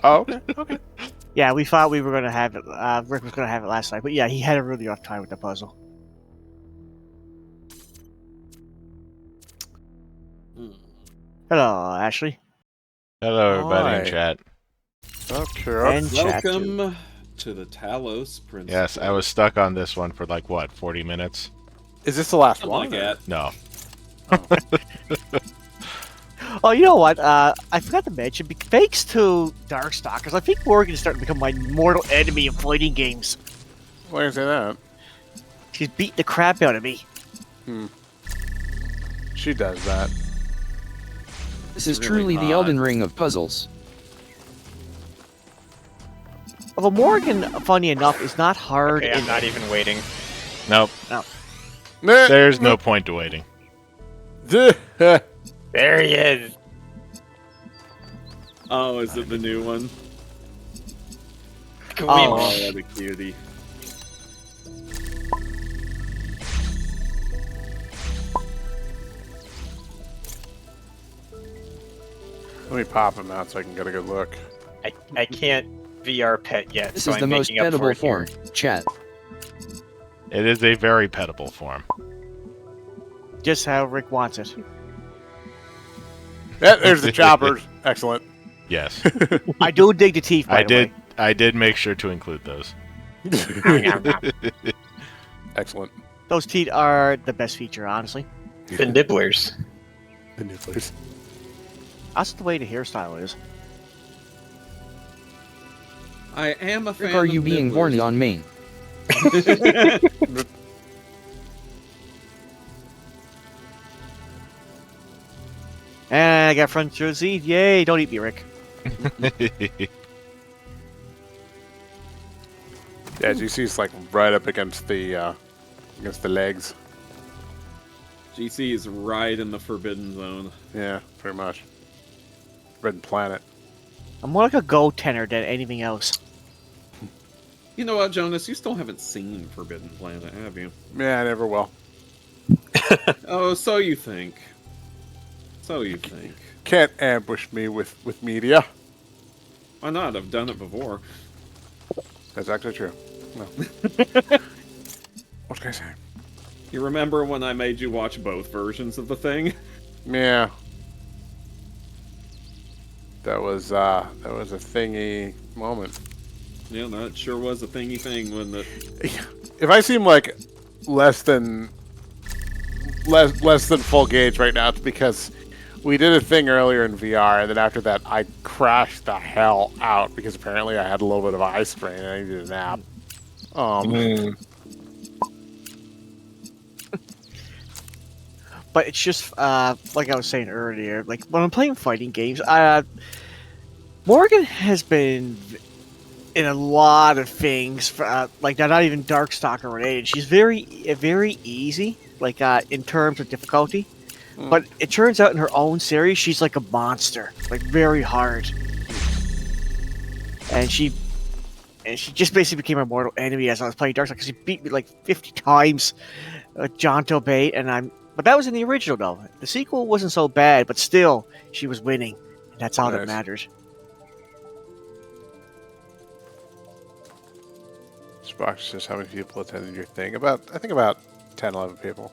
Oh, okay. Okay. Yeah, we thought we were going to have it. Rick was going to have it last night, but yeah, he had a really rough time with the puzzle. Hello, Ashley. Hello, everybody in Hi. chat. Okay. And chat too. Welcome to the Talos Principle. Yes, I was stuck on this one for like, what, 40 minutes? Is this the last Something one? like that. No. Oh, you know what? I forgot to mention, thanks to Darkstalkers, I think Morgan is starting to become my mortal enemy in fighting games. Why do you say that? She's beating the crap out of me. She does that. This is Really truly the hot. Elden Ring of puzzles. Although Morgan, funny enough, is not hard. Okay, I'm not even waiting. Nope. Nah. There's no point to waiting. There he is. Oh, is it the new one? Oh. Oh, what a cutie. Let me pop him out so I can get a good look. I can't VR pet yet. This so is I'm the most making up for pettable it here. form. Chat. It is a very pettable form. Just how Rick wants it. Yeah, there's the choppers. Excellent. Yes. I do dig the teeth, by the way. I did make sure to include those. Excellent. Those teeth are the best feature, honestly. The nibblers. The nibblers. That's the way the hairstyle is. I am a fan Rick, are of you being nibblers. horny on main? And I got front jersey. Yay! Don't eat me, Rick. Yeah, GC's like right up against the legs. GC is right in the forbidden zone. Yeah, pretty much. Red Planet. I'm more like a goaltender than anything else. You know what, Jonas? You still haven't seen Forbidden Planet, have you? Yeah, I never will. Oh, so you think. So you think. Can't ambush me with media. Why not? I've done it before. That's actually true. No. What can I say? You remember when I made you watch both versions of the thing? Yeah. That was a thingy moment. Yeah, that sure was a thingy thing, wasn't it? If I seem like less than full gauge right now, it's because we did a thing earlier in VR, and then after that, I crashed the hell out because apparently I had a little bit of eye strain and I needed a nap. But it's just like I was saying earlier. Like when I'm playing fighting games, Morgan has been in a lot of things. For, like they're not even Darkstalker related. She's very easy. Like in terms of difficulty. But it turns out in her own series, she's like a monster. Like very hard. And she just basically became a mortal enemy as I was playing Darkstalker because she beat me like 50 times. Jonto bait, and but that was in the original though. The sequel wasn't so bad, but still, she was winning. And that's all that Nice. matters. Sparks says how many people attended your thing? I think about 10, 11 people.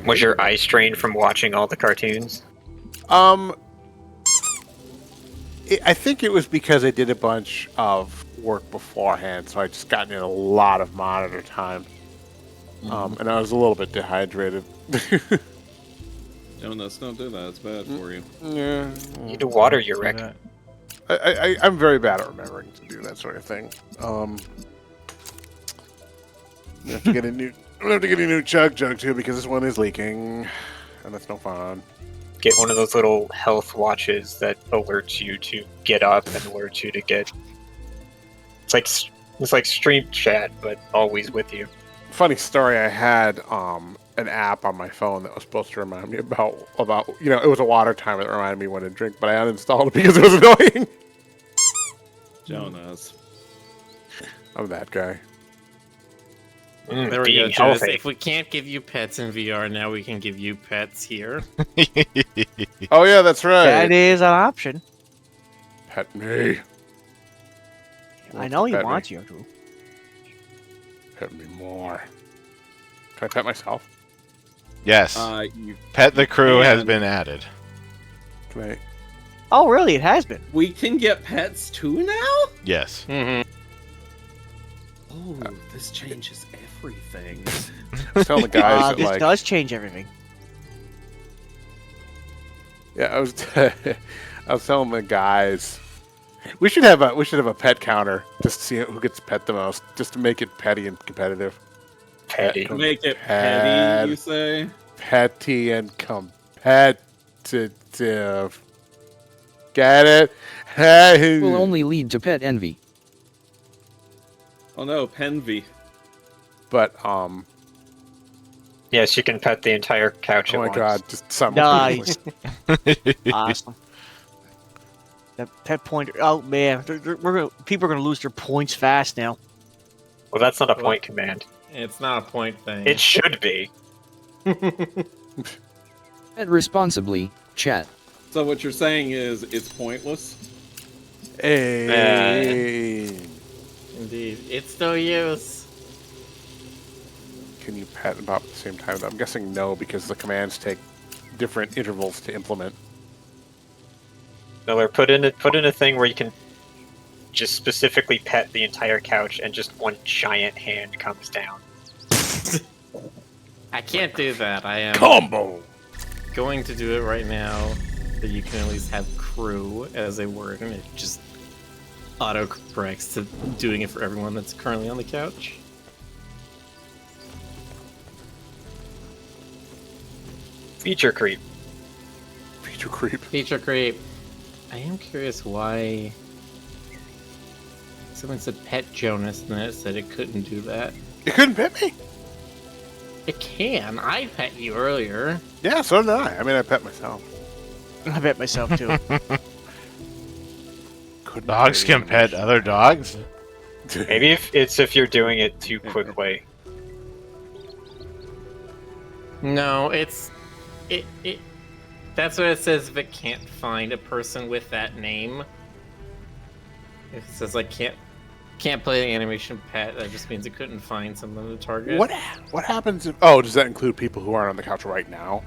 Was your eye strained from watching all the cartoons? I think it was because I did a bunch of work beforehand, so I just gotten in a lot of monitor time. And I was a little bit dehydrated. Jonas, don't do that. It's bad for you. Yeah. You need to water your Rick. I'm very bad at remembering to do that sort of thing. I'm gonna have to get a new chug too because this one is leaking, and that's no fun. Get one of those little health watches that alerts you to get up and alerts you to get. It's like stream chat, but always with you. Funny story. I had an app on my phone that was supposed to remind me about it was a water timer that reminded me when to drink, but I uninstalled it because it was annoying. Jonas. I'm that guy. There we go, being Jonas. healthy. If we can't give you pets in VR, now we can give you pets here. Oh yeah, that's right. That is an option. Pet me. I know he Pet me. wants you to. Pet me more. Can I pet myself? Yes. You Pet the Crew has can. been added. Can I? Oh, really? It has been. We can get pets too now? Yes. Mm-hmm. Oh, this changes everything. I was telling the guys that, This like, does change everything. yeah, I was I was telling the guys we should have a pet counter just to see who gets pet the most, just to make it petty and competitive. Petty. Make it Pet. petty, you say? Petty and competitive. Get it? Hey. Will only lead to pet envy. Oh no, Penvy. But Yes, you can pet the entire couch oh at my once. god, just simultaneously. Nice. Awesome. That pet pointer. Oh man, people are gonna lose their points fast now. Well, that's not a point command. It's not a point thing. It should be. Pet responsibly, chat. So what you're saying is it's pointless? Hey. Indeed. It's no use. Can you pet about at the same time? I'm guessing no, because the commands take different intervals to implement. Miller, put in a thing where you can just specifically pet the entire couch and just one giant hand comes down. I can't do that. I am Combo. going to do it right now. That you can at least have crew as a word, and it just auto corrects to doing it for everyone that's currently on the couch. Feature creep. Feature creep. Feature creep. I am curious why someone said pet Jonas and then it said it couldn't do that. You couldn't pet me? It can. I pet you earlier. Yeah, so did I. I mean, I pet myself. I bet myself too. Couldn't Dogs pet can pet other dogs. Maybe if you're doing it too quickly. No, it's it. That's what it says if it can't find a person with that name. If it says like can't play the animation pet, that just means it couldn't find someone to target. What happens if... Oh, does that include people who aren't on the couch right now?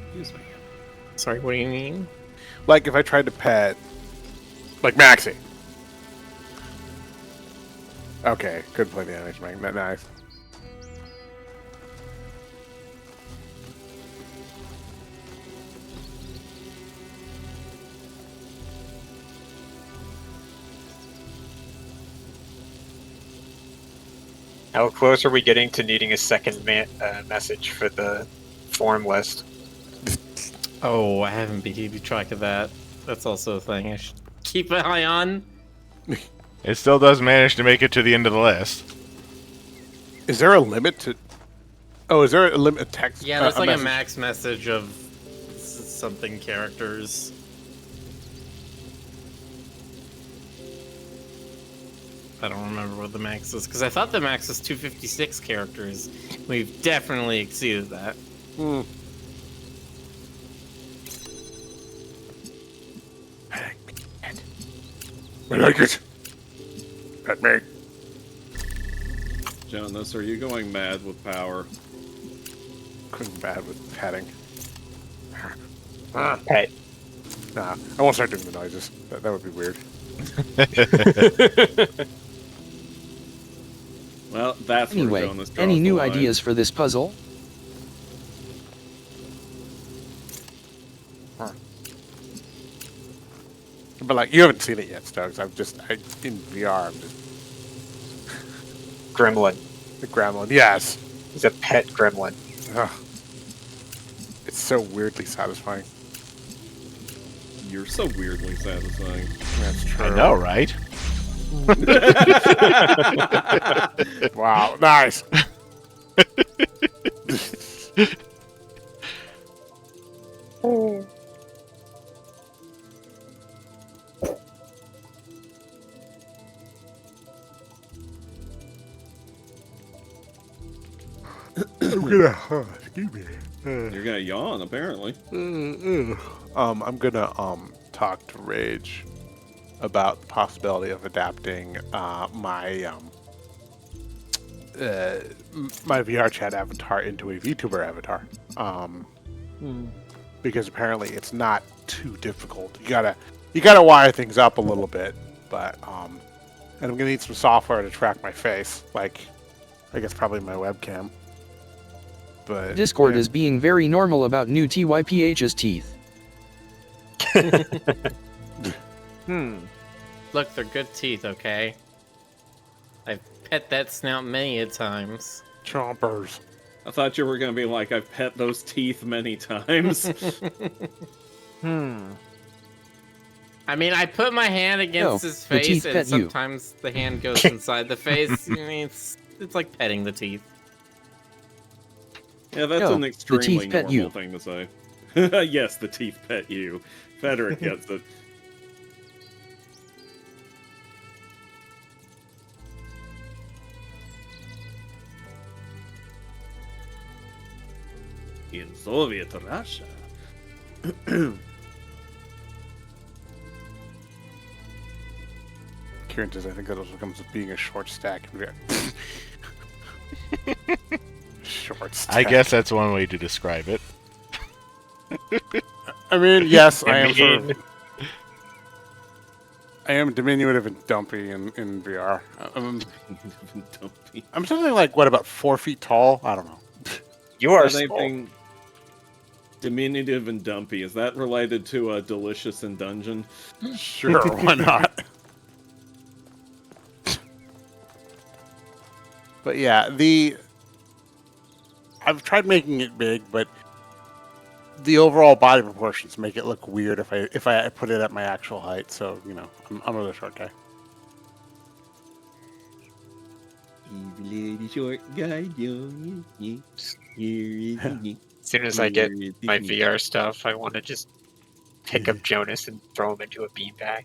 Excuse me. Sorry, what do you mean? Like, if I tried to pet... Like, Maxie. Okay, couldn't play the animation. Nice. How close are we getting to needing a second message for the form list? Oh, I haven't been keeping track of that. That's also a thing I should keep an eye on. It still does manage to make it to the end of the list. Is there a limit to... Oh, is there a limit of text? Yeah, there's like a message? max message of something characters. I don't remember what the max is, because I thought the max was 256 characters. We've definitely exceeded that. Hmm. I like it. Pet me. Jonas, are you going mad with power? Couldn't bad with petting. Pet. Nah, I won't start doing the noises. That would be weird. Well, that's where Anyway, Jonas draws any the new line. ideas for this puzzle? But like, you haven't seen it yet, Stokes. In VR. I'm just Gremlin. the gremlin. Yes. He's a pet gremlin. Ugh. It's so weirdly satisfying. You're so weirdly satisfying. That's true. I know, right? Wow, nice. Excuse me. You're gonna yawn, apparently. I'm gonna talk to Rage about the possibility of adapting my VR chat avatar into a VTuber avatar. Because apparently it's not too difficult. You gotta wire things up a little bit, but and I'm gonna need some software to track my face, like I guess probably my webcam. But Discord yeah. is being very normal about new TYPH's teeth. Look, they're good teeth, okay? I've pet that snout many a times. Chompers. I thought you were gonna be like, I've pet those teeth many times. I mean, I put my hand against No, his the face, teeth and pet you. sometimes the hand goes inside the face. I mean, it's like petting the teeth. Yeah, that's No, an the extremely teeth pet normal you. thing to say. Yes, the teeth pet you. Frederick gets it. In Soviet Russia. Kieran says, I think that also comes with being a short stack. Short stack. I guess that's one way to describe it. I mean, yes, I am I sort mean- of. I am diminutive and dumpy in VR. Dumpy. I'm something like, what, about 4 feet tall? I don't know. You are Is that small. anything diminutive and dumpy? Is that related to Delicious in Dungeon? Sure, why not? But yeah, I've tried making it big, but the overall body proportions make it look weird if I put it at my actual height. So I'm a short guy. Short guy, As soon as I get my VR stuff, I want to just pick up Jonas and throw him into a beanbag.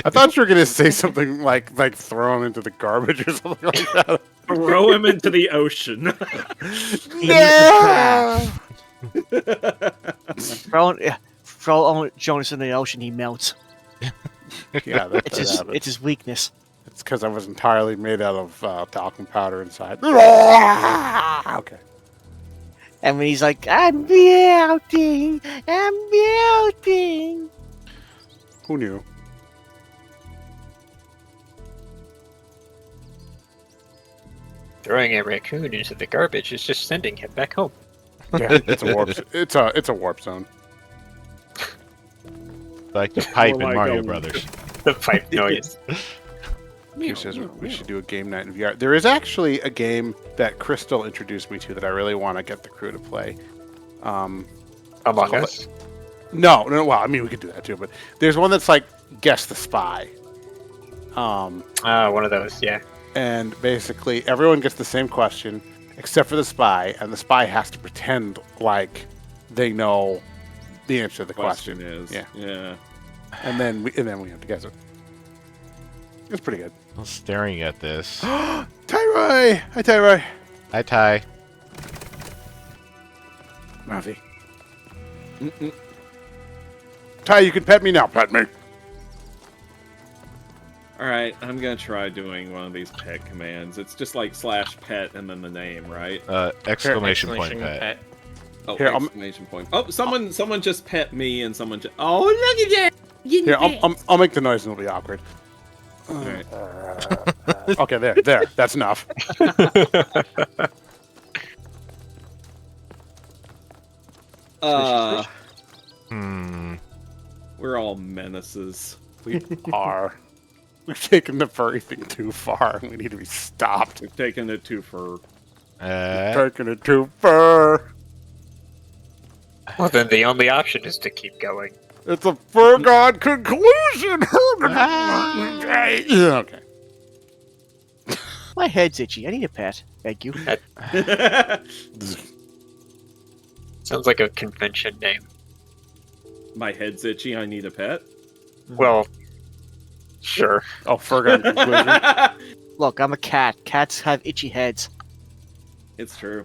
I thought you were gonna say something like throw him into the garbage or something like that. Throw him into the ocean. Yeah. Throw Jonas in the ocean, he melts. Yeah, that It's happens. his weakness. It's because I was entirely made out of talcum powder inside. Okay. And when he's like, I'm melting. Who knew? Throwing a raccoon into the garbage is just sending him back home. Yeah, it's a warp. It's a warp zone. Like the pipe in like Mario a- Brothers. The pipe noise. He says we should do a game night in VR. There is actually a game that Crystal introduced me to that I really want to get the crew to play. Among called Us. No. Well, I mean, we could do that too, but there's one that's like Guess the Spy. One of those, yeah. And basically, everyone gets the same question except for the spy, and the spy has to pretend like they know the answer to the question. Is Yeah. And then we have to guess it. It's pretty good. I'm staring at this. Tyroy! Hi, Tyroy. Hi, Ty. Ravi. Ty, you can pet me now. Pet me. Alright, I'm gonna try doing one of these pet commands. It's just like /pet and then the name, right? Exclamation point pet. Oh, Here, exclamation point. Oh, someone just pet me and someone just... Oh, look at that! Here, I'll make the noise and it'll be awkward. Alright. Okay, there. That's enough. We're all menaces. We are. We've taken the furry thing too far. We need to be stopped. We've taken it too far. Taking it too far. Well, then the only option is to keep going. It's a foregone conclusion. Okay. My head's itchy. I need a pet. Thank you. Sounds like a convention name. My head's itchy, I need a pet. Well, sure. Oh, foregone conclusion. Look, I'm a cat. Cats have itchy heads. It's true.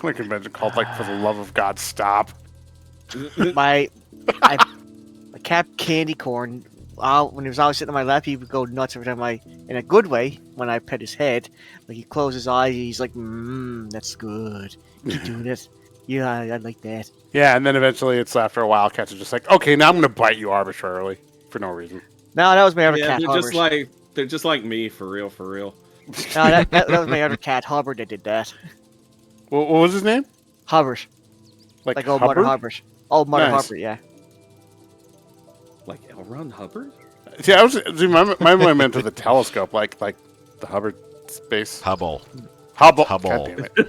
What a convention called, like, for the love of God, stop. My cat Candy Corn, when he was always sitting on my lap, he would go nuts every time in a good way, when I pet his head. Like, he closed his eyes, he's like, that's good. Keep doing it. Yeah, I like that. Yeah, and then eventually it's after a while, cats are just like, okay, now I'm going to bite you arbitrarily for no reason. No, that was my other Yeah, cat, Hubbard. they're just like me, for real, for real. No, that was my other cat, Hubbard, that did that. What was his name? Hubbard. Like old Mother Hubbard. Old Mother Nice. Hubbard, yeah. Like L. Ron Hubbard? See, my mind went to the telescope, like the Hubbard space. Hubble. Hubble. Hubble. God damn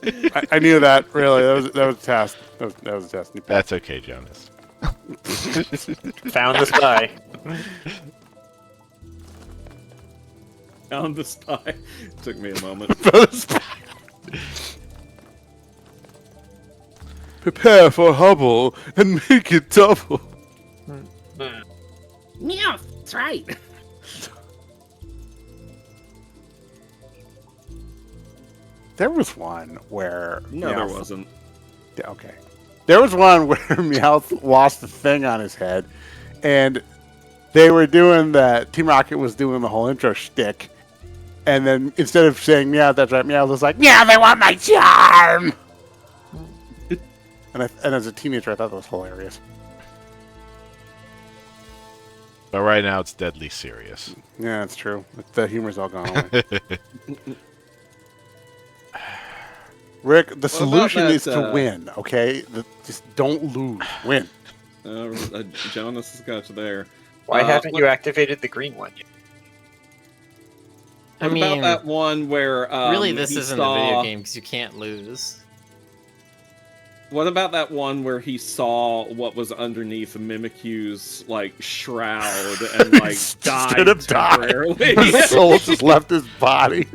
it. I knew that, really. That was a test. That was a test. That's okay, Jonas. Found the spy. Found the spy. Took me a moment. Prepare for Hubble and make it double. Meow, that's right. There was one where... No, there wasn't. Yeah, okay. There was one where Meowth lost the thing on his head, and they were doing Team Rocket was doing the whole intro shtick, and then instead of saying Meow, that's right, Meowth was like, Meow, they want my charm! and as a teenager, I thought that was hilarious. But right now it's deadly serious. Yeah, that's true. The humor's all gone away. Rick, the solution is to win, okay? Just don't lose. Win. Jonas has got you there. Why haven't you activated the green one yet? I What mean, about that one where really, this he isn't a video game because you can't lose. What about that one where he saw what was underneath Mimikyu's like shroud and like died Instead of dying, temporarily? his soul just left his body.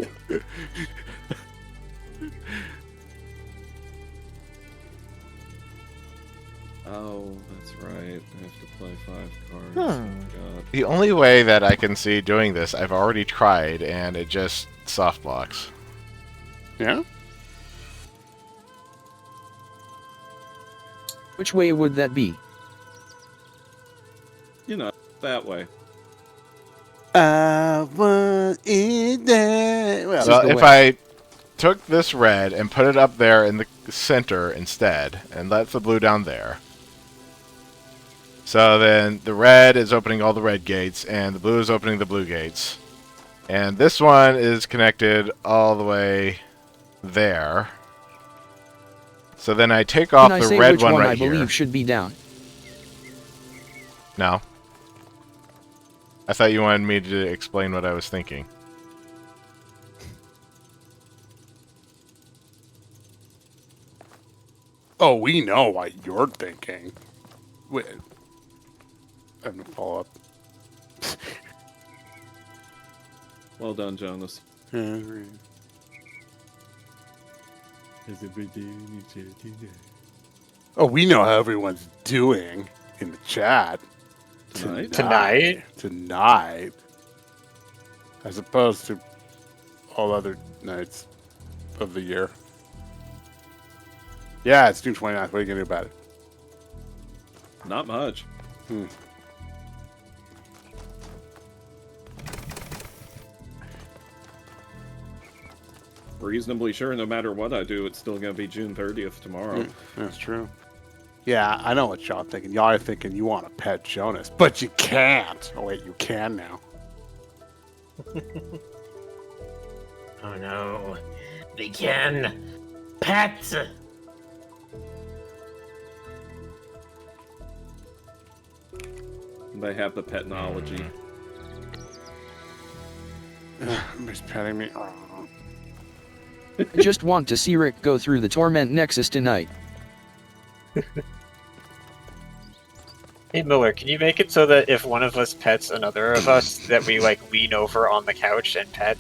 Oh, that's right. I have to play 5 cards. Hmm. Oh god. The only way that I can see doing this, I've already tried, and it just soft blocks. Yeah? Which way would that be? You know, that way. I want it that... Well, So the if I took this red and put it up there in the center instead, and let the blue down there. So then the red is opening all the red gates, and the blue is opening the blue gates. And this one is connected all the way there. So then I take off Can I the say red which one one right I here. believe should be down? No. I thought you wanted me to explain what I was thinking. oh, we know what you're thinking. Wait. I'm going to follow up. Well done, Jonas. Oh, we know how everyone's doing in the chat. Tonight. As opposed to all other nights of the year. Yeah, it's June 29th. What are you going to do about it? Not much. Reasonably sure, no matter what I do, it's still going to be June 30th tomorrow. That's true. Yeah, I know what y'all thinking. Y'all are thinking you want to pet Jonas, but you can't. Oh, wait, you can now. Oh no, they can. Pets. They have the petnology. He's petting me. Oh. I just want to see Rick go through the Torment Nexus tonight. Hey Miller, can you make it so that if one of us pets another of us, that we like lean over on the couch and pet?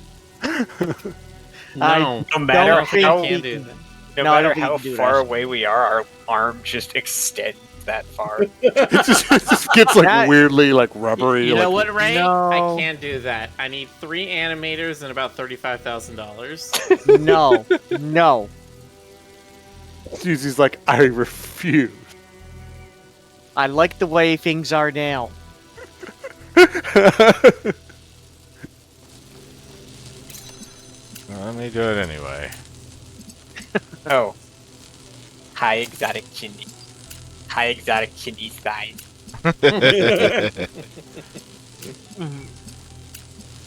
No, No matter don't think how, can't do that. no No, I matter don't think how you can do far that. away we are, our arm just extends that far. It just gets like That- weirdly like rubbery. You know like, what, Ray? No. I can't do that. I need 3 animators and about $35,000. No, no. He's like, I refuse. I like the way things are now. Let me do it anyway. Oh. High exotic chindi. High exotic chindi size.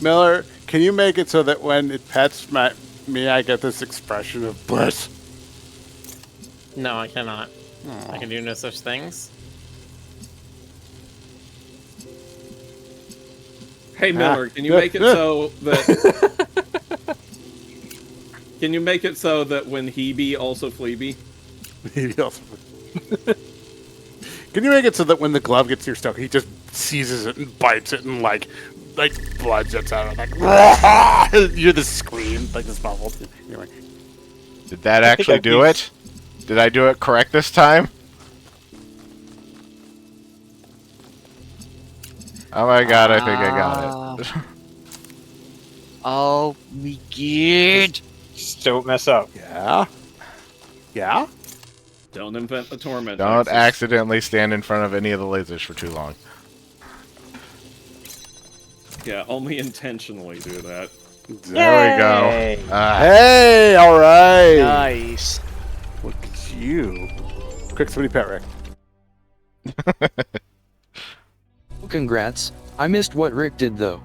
Miller, can you make it so that when it pets me, I get this expression of bliss? No, I cannot. I can do no such things. Hey Miller, can you make it so that can you make it so that when he be also Fleabee? Maybe also. Can you make it so that when the glove gets near Stoke, he just seizes it and bites it and like blood jets out of it, like you hear the scream, like this muffled. You're like, Did that actually do it? Did I do it correct this time? Oh my god, I think I got it. Oh, me good. Just don't mess up. yeah, yeah. Don't invent the torment. Don't axis. accidentally stand in front of any of the lasers for too long. Yeah, only intentionally do that. There we go. Yay. Hey, all right. Nice. Look at you. Quick, somebody pet Rick. Congrats. I missed what Rick did though.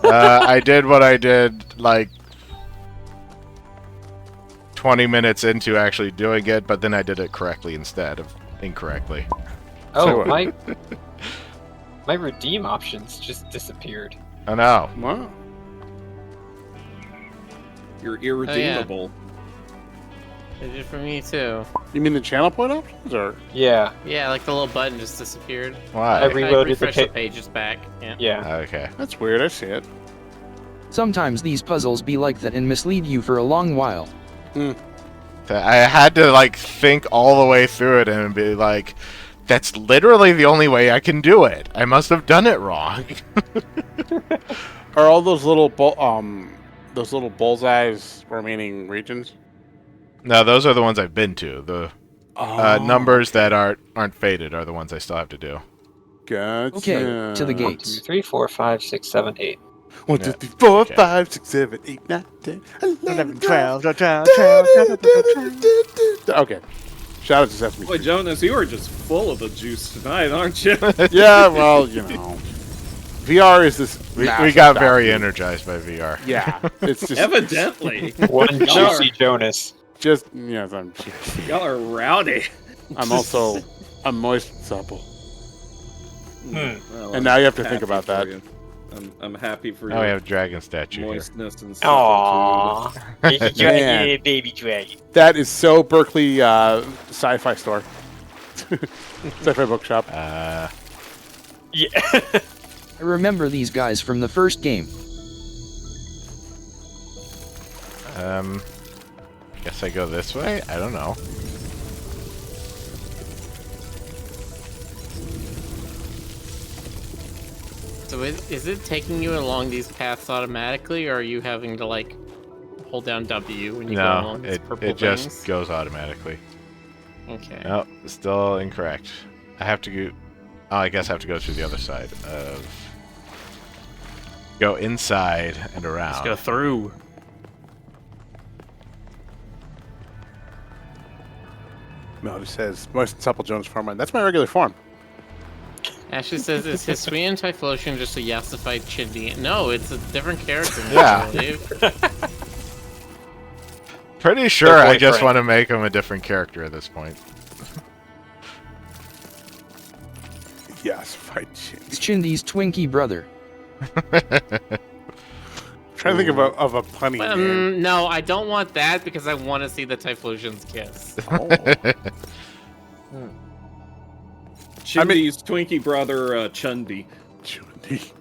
I did what I did, like, 20 minutes into actually doing it, but then I did it correctly instead of incorrectly. Oh, my redeem options just disappeared. Oh no. Wow. You're irredeemable. They did for me too. You mean the channel point options, or? Yeah, Yeah, like the little button just disappeared. Why? I reloaded the refresh the pa- page, it's back. Yeah. yeah. Okay. That's weird. I see it. Sometimes these puzzles be like that and mislead you for a long while. I had to, like, think all the way through it and be like, that's literally the only way I can do it. I must have done it wrong. Are all those little bullseyes remaining regions? No, those are the ones I've been to. The numbers that aren't faded are the ones I still have to do. Gotcha. Okay, to the 1, gates. 2, 3, 4, 5, 6, 7, 8. 1, 2, Yeah. 3, 4, Okay. 5, 6, 7, 8, 9, 10, 11, 12, 12, 12, 12. Okay. Shout out to Sesame Boy, Street. Jonas, you are just full of the juice tonight, aren't you? Yeah, well, you know. VR is this. We massive got very document. energized by VR. Yeah, it's just Evidently. One juicy Jonas. just yes. Y'all are rowdy. I'm also a moist and supple, Well, and now you have to happy think about for that. you. I'm happy for Now we your have a dragon statue here. moistness and Aww. Man. Yeah, baby dragon. That is so Berkeley sci-fi store, sci-fi bookshop. Yeah. I remember these guys from the first game. Guess I go this way? I don't know. So is it taking you along these paths automatically, or are you having to like hold down W when you go No, along these purple it just things? goes automatically. Okay. Nope, still incorrect. I have to go... Oh, I guess I have to go through the other side of... Go inside and around. Let's go through. No, it says moist and supple Jonas form. That's my regular form. Ashley says, is his sweet and Typhlosion just a yassified Chindi? No, it's a different character. Yeah. I believe. Pretty sure I just boyfriend. want to make him a different character at this point. Yes, fight It's chin. Chindy's Twinkie brother. Trying to think of a punny name. No, I don't want that because I want to see the Typhlosion's kiss. Chindy's Twinkie brother, Chundi. Chundi.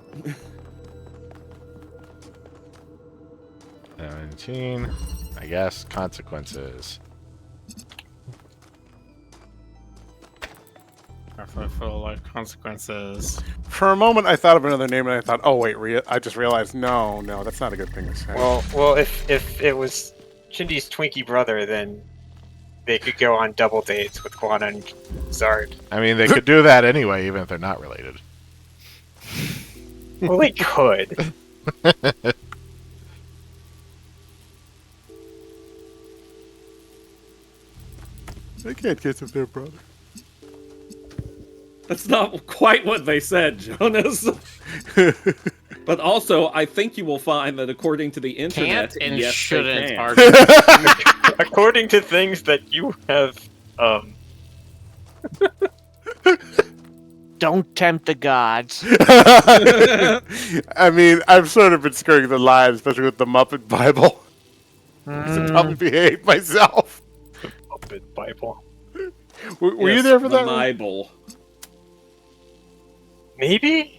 17. I guess consequences. Careful for life consequences. For a moment, I thought of another name, and I thought, oh wait, I just realized, no, that's not a good thing to say. Well, if it was Chindy's Twinkie brother, then they could go on double dates with Guana and Zard. I mean, they could do that anyway, even if they're not related. Well, they could. I can't kiss with their brother. That's not quite what they said, Jonas. But also, I think you will find that according to the internet, Can't and yes, shouldn't they can. argue. According to things that you have, Don't tempt the gods. I mean, I've sort of been skirting the line, especially with the Muppet Bible. I should probably behave myself. Muppet Bible. Were you Yes, there for the that? Bible. Maybe?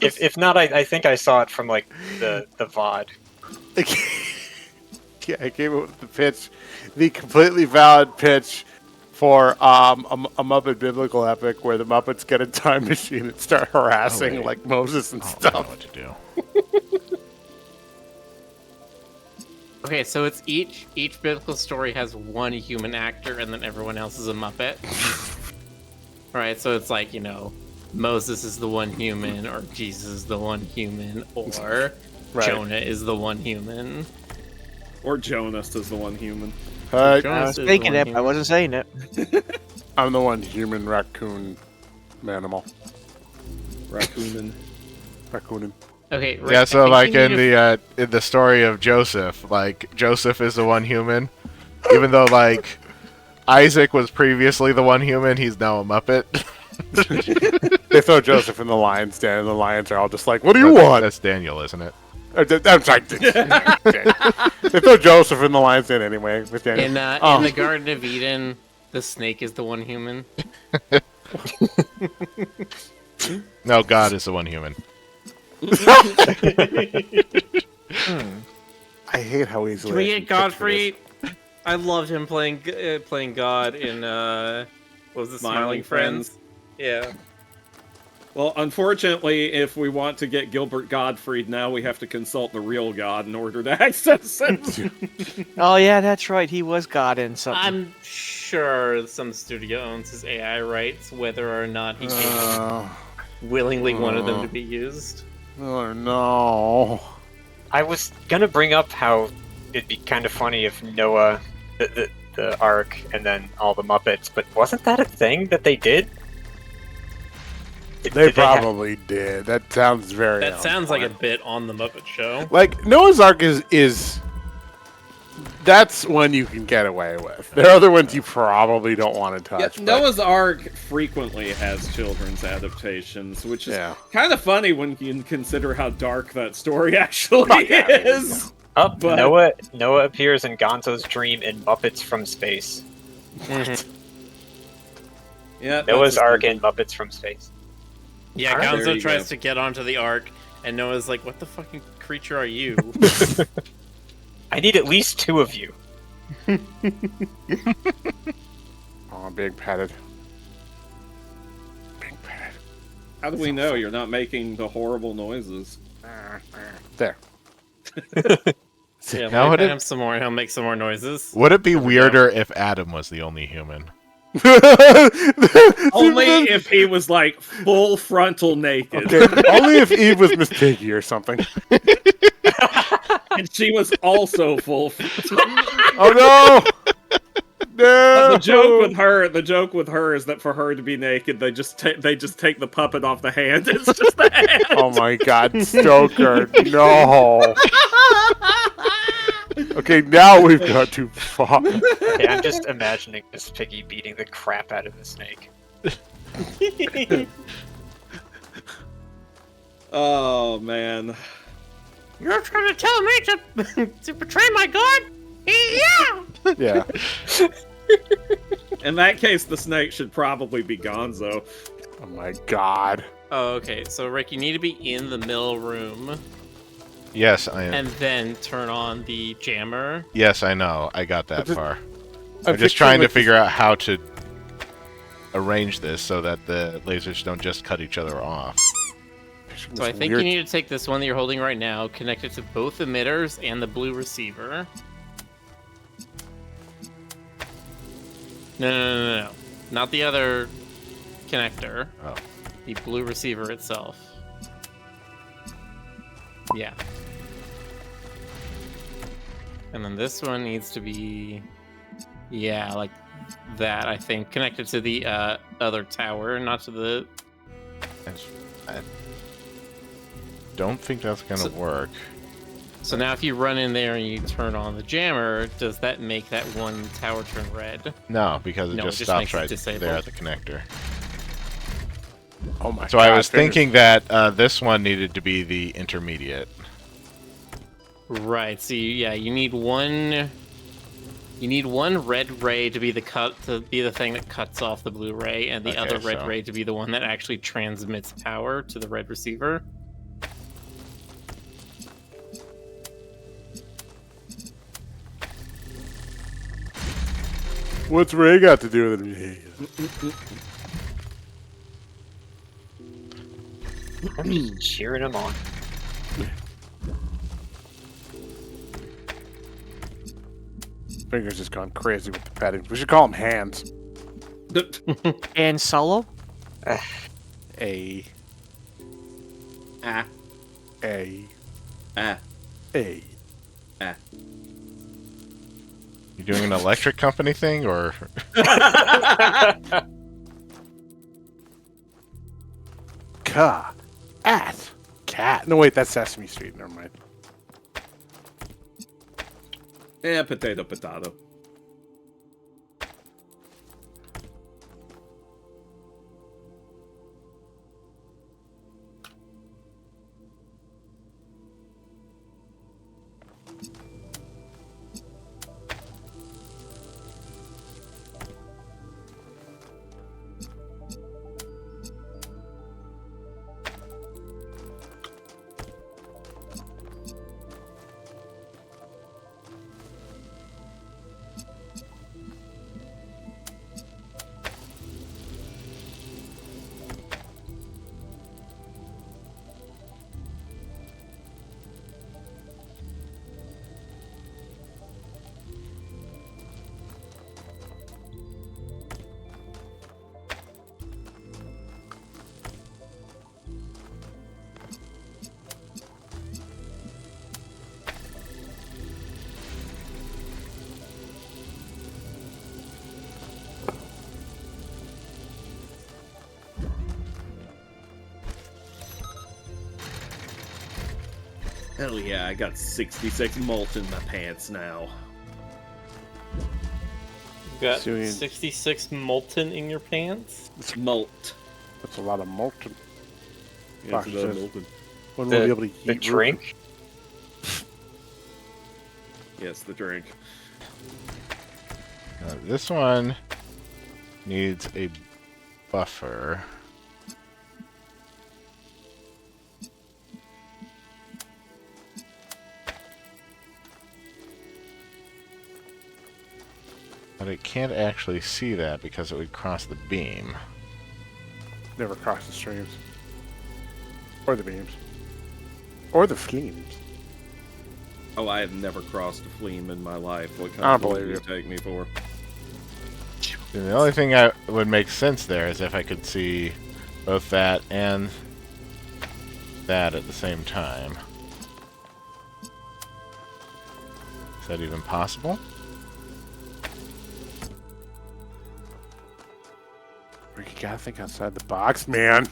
If not, I think I saw it from, like, the VOD. Yeah, I came up with the pitch, the completely valid pitch for a Muppet biblical epic where the Muppets get a time machine and start harassing wait. like Moses and I don't know stuff. what to do. Okay, so it's each biblical story has one human actor, and then everyone else is a Muppet. Right, so it's like, Moses is the one human, or Jesus is the one human, or Right. Jonah is the one human. Or Jonas is the one human. Hi, I Jonas was is thinking the it, one but I wasn't saying it. I'm the one human raccoon animal. Raccoonin. Raccoonin. Okay, Rick, Yeah, I so think like you need to- in the story of Joseph, like Joseph is the one human, even though like Isaac was previously the one human, he's now a Muppet. They throw Joseph in the lion's den, and the lions are all just like, "What do you want?" That's Daniel, isn't it? I'm sorry. They throw Joseph in the lion's den anyway. With Daniel. in the Garden of Eden, the snake is the one human. No, God is the one human. I hate how easily. Can we I get can picture Godfrey? I loved him playing God in what was the Smiling Friends? Yeah. Well, unfortunately, if we want to get Gilbert Gottfried, now we have to consult the real God in order to access him. Oh yeah, that's right. He was God in something. I'm sure some studio owns his AI rights, whether or not he willingly wanted them to be used. Oh no. I was gonna bring up how it'd be kind of funny if Noah, the Ark, and then all the Muppets, but wasn't that a thing that they did? They Did have- probably did. That sounds very. That on sounds like a point. bit on the Muppet Show. Like Noah's Ark is. That's one you can get away with. There are other ones you probably don't want to touch. Yeah, but- Noah's Ark frequently has children's adaptations, which is Yeah. kind of funny when you consider how dark that story actually is. Up, But- Noah appears in Gonzo's dream in Muppets from Space. Yeah, Noah's that's a- Ark and Muppets from Space. Yeah, Alright, there Gonzo you tries go. to get onto the Ark, and Noah's like, "What the fucking creature are you?" I need at least two of you. Oh, big petted. Big petted. How do we know you're not making the horrible noises? There. Yeah, Now let would him it- have some more. He'll make some more noises. Would it be weirder if Adam was the only human? Only if he was like full frontal naked, Okay, only if Eve was Miss Piggy or something. and she was also full. Oh no! No! The joke with her is that for her to be naked, they just take the puppet off the hand. It's just the hand. Oh my God, Stoker! No. Okay, now we've got too far. Okay, I'm just imagining Miss Piggy beating the crap out of the snake. Oh man. You're trying to tell me to betray my god? Yeah. Yeah. In that case, the snake should probably be Gonzo. Oh my God. Oh, okay. So Rick, you need to be in the middle room, Yes, I am. and then turn on the jammer. Yes, I know. I got that just- far. I'm I'm just trying to picturing, figure out how to arrange this so that the lasers don't just cut each other off. So I think you need to take this one that you're holding right now, connect it to both emitters and the blue receiver. No. Not the other connector. Oh. The blue receiver itself. Yeah. And then this one needs to be... Yeah, like that, I think. Connected to the other tower, not to the... I don't think that's going to work. So now if you run in there and you turn on the jammer, does that make that one tower turn red? No, because it No, just it just stops makes it right disabled. there at the connector. Oh my So god. I was thinking that this one needed to be the intermediate. Right. So you need one. You need one red ray to be the thing that cuts off the blue ray, and the Okay, other red so- ray to be the one that actually transmits power to the red receiver. What's Ray got to do with it? I'm just cheering him on. Fingers just gone crazy with the petting. We should call him Hands. And Solo? A. Ah, A. ah, A. ah. You doing an electric company thing, or Ka. At. Cat. No, wait, that's Sesame Street. Never mind. Yeah, potato, potato. Hell yeah, I got 66 malt in my pants now. You got Syrian. 66 molten in your pants? It's malt. That's a lot of molten. Yeah, it's Fuck, another shit. molten. When we'll be able to The eat drink? Yes, the drink. this one needs a buffer. But it can't actually see that because it would cross the beam. Never cross the streams. Or the beams. Or the flames. Oh, I have never crossed a flame in my life. What kind I of don't fool do believe you take me for? And the only thing that would make sense there is if I could see both that and that at the same time. Is that even possible? You gotta think outside the box, man.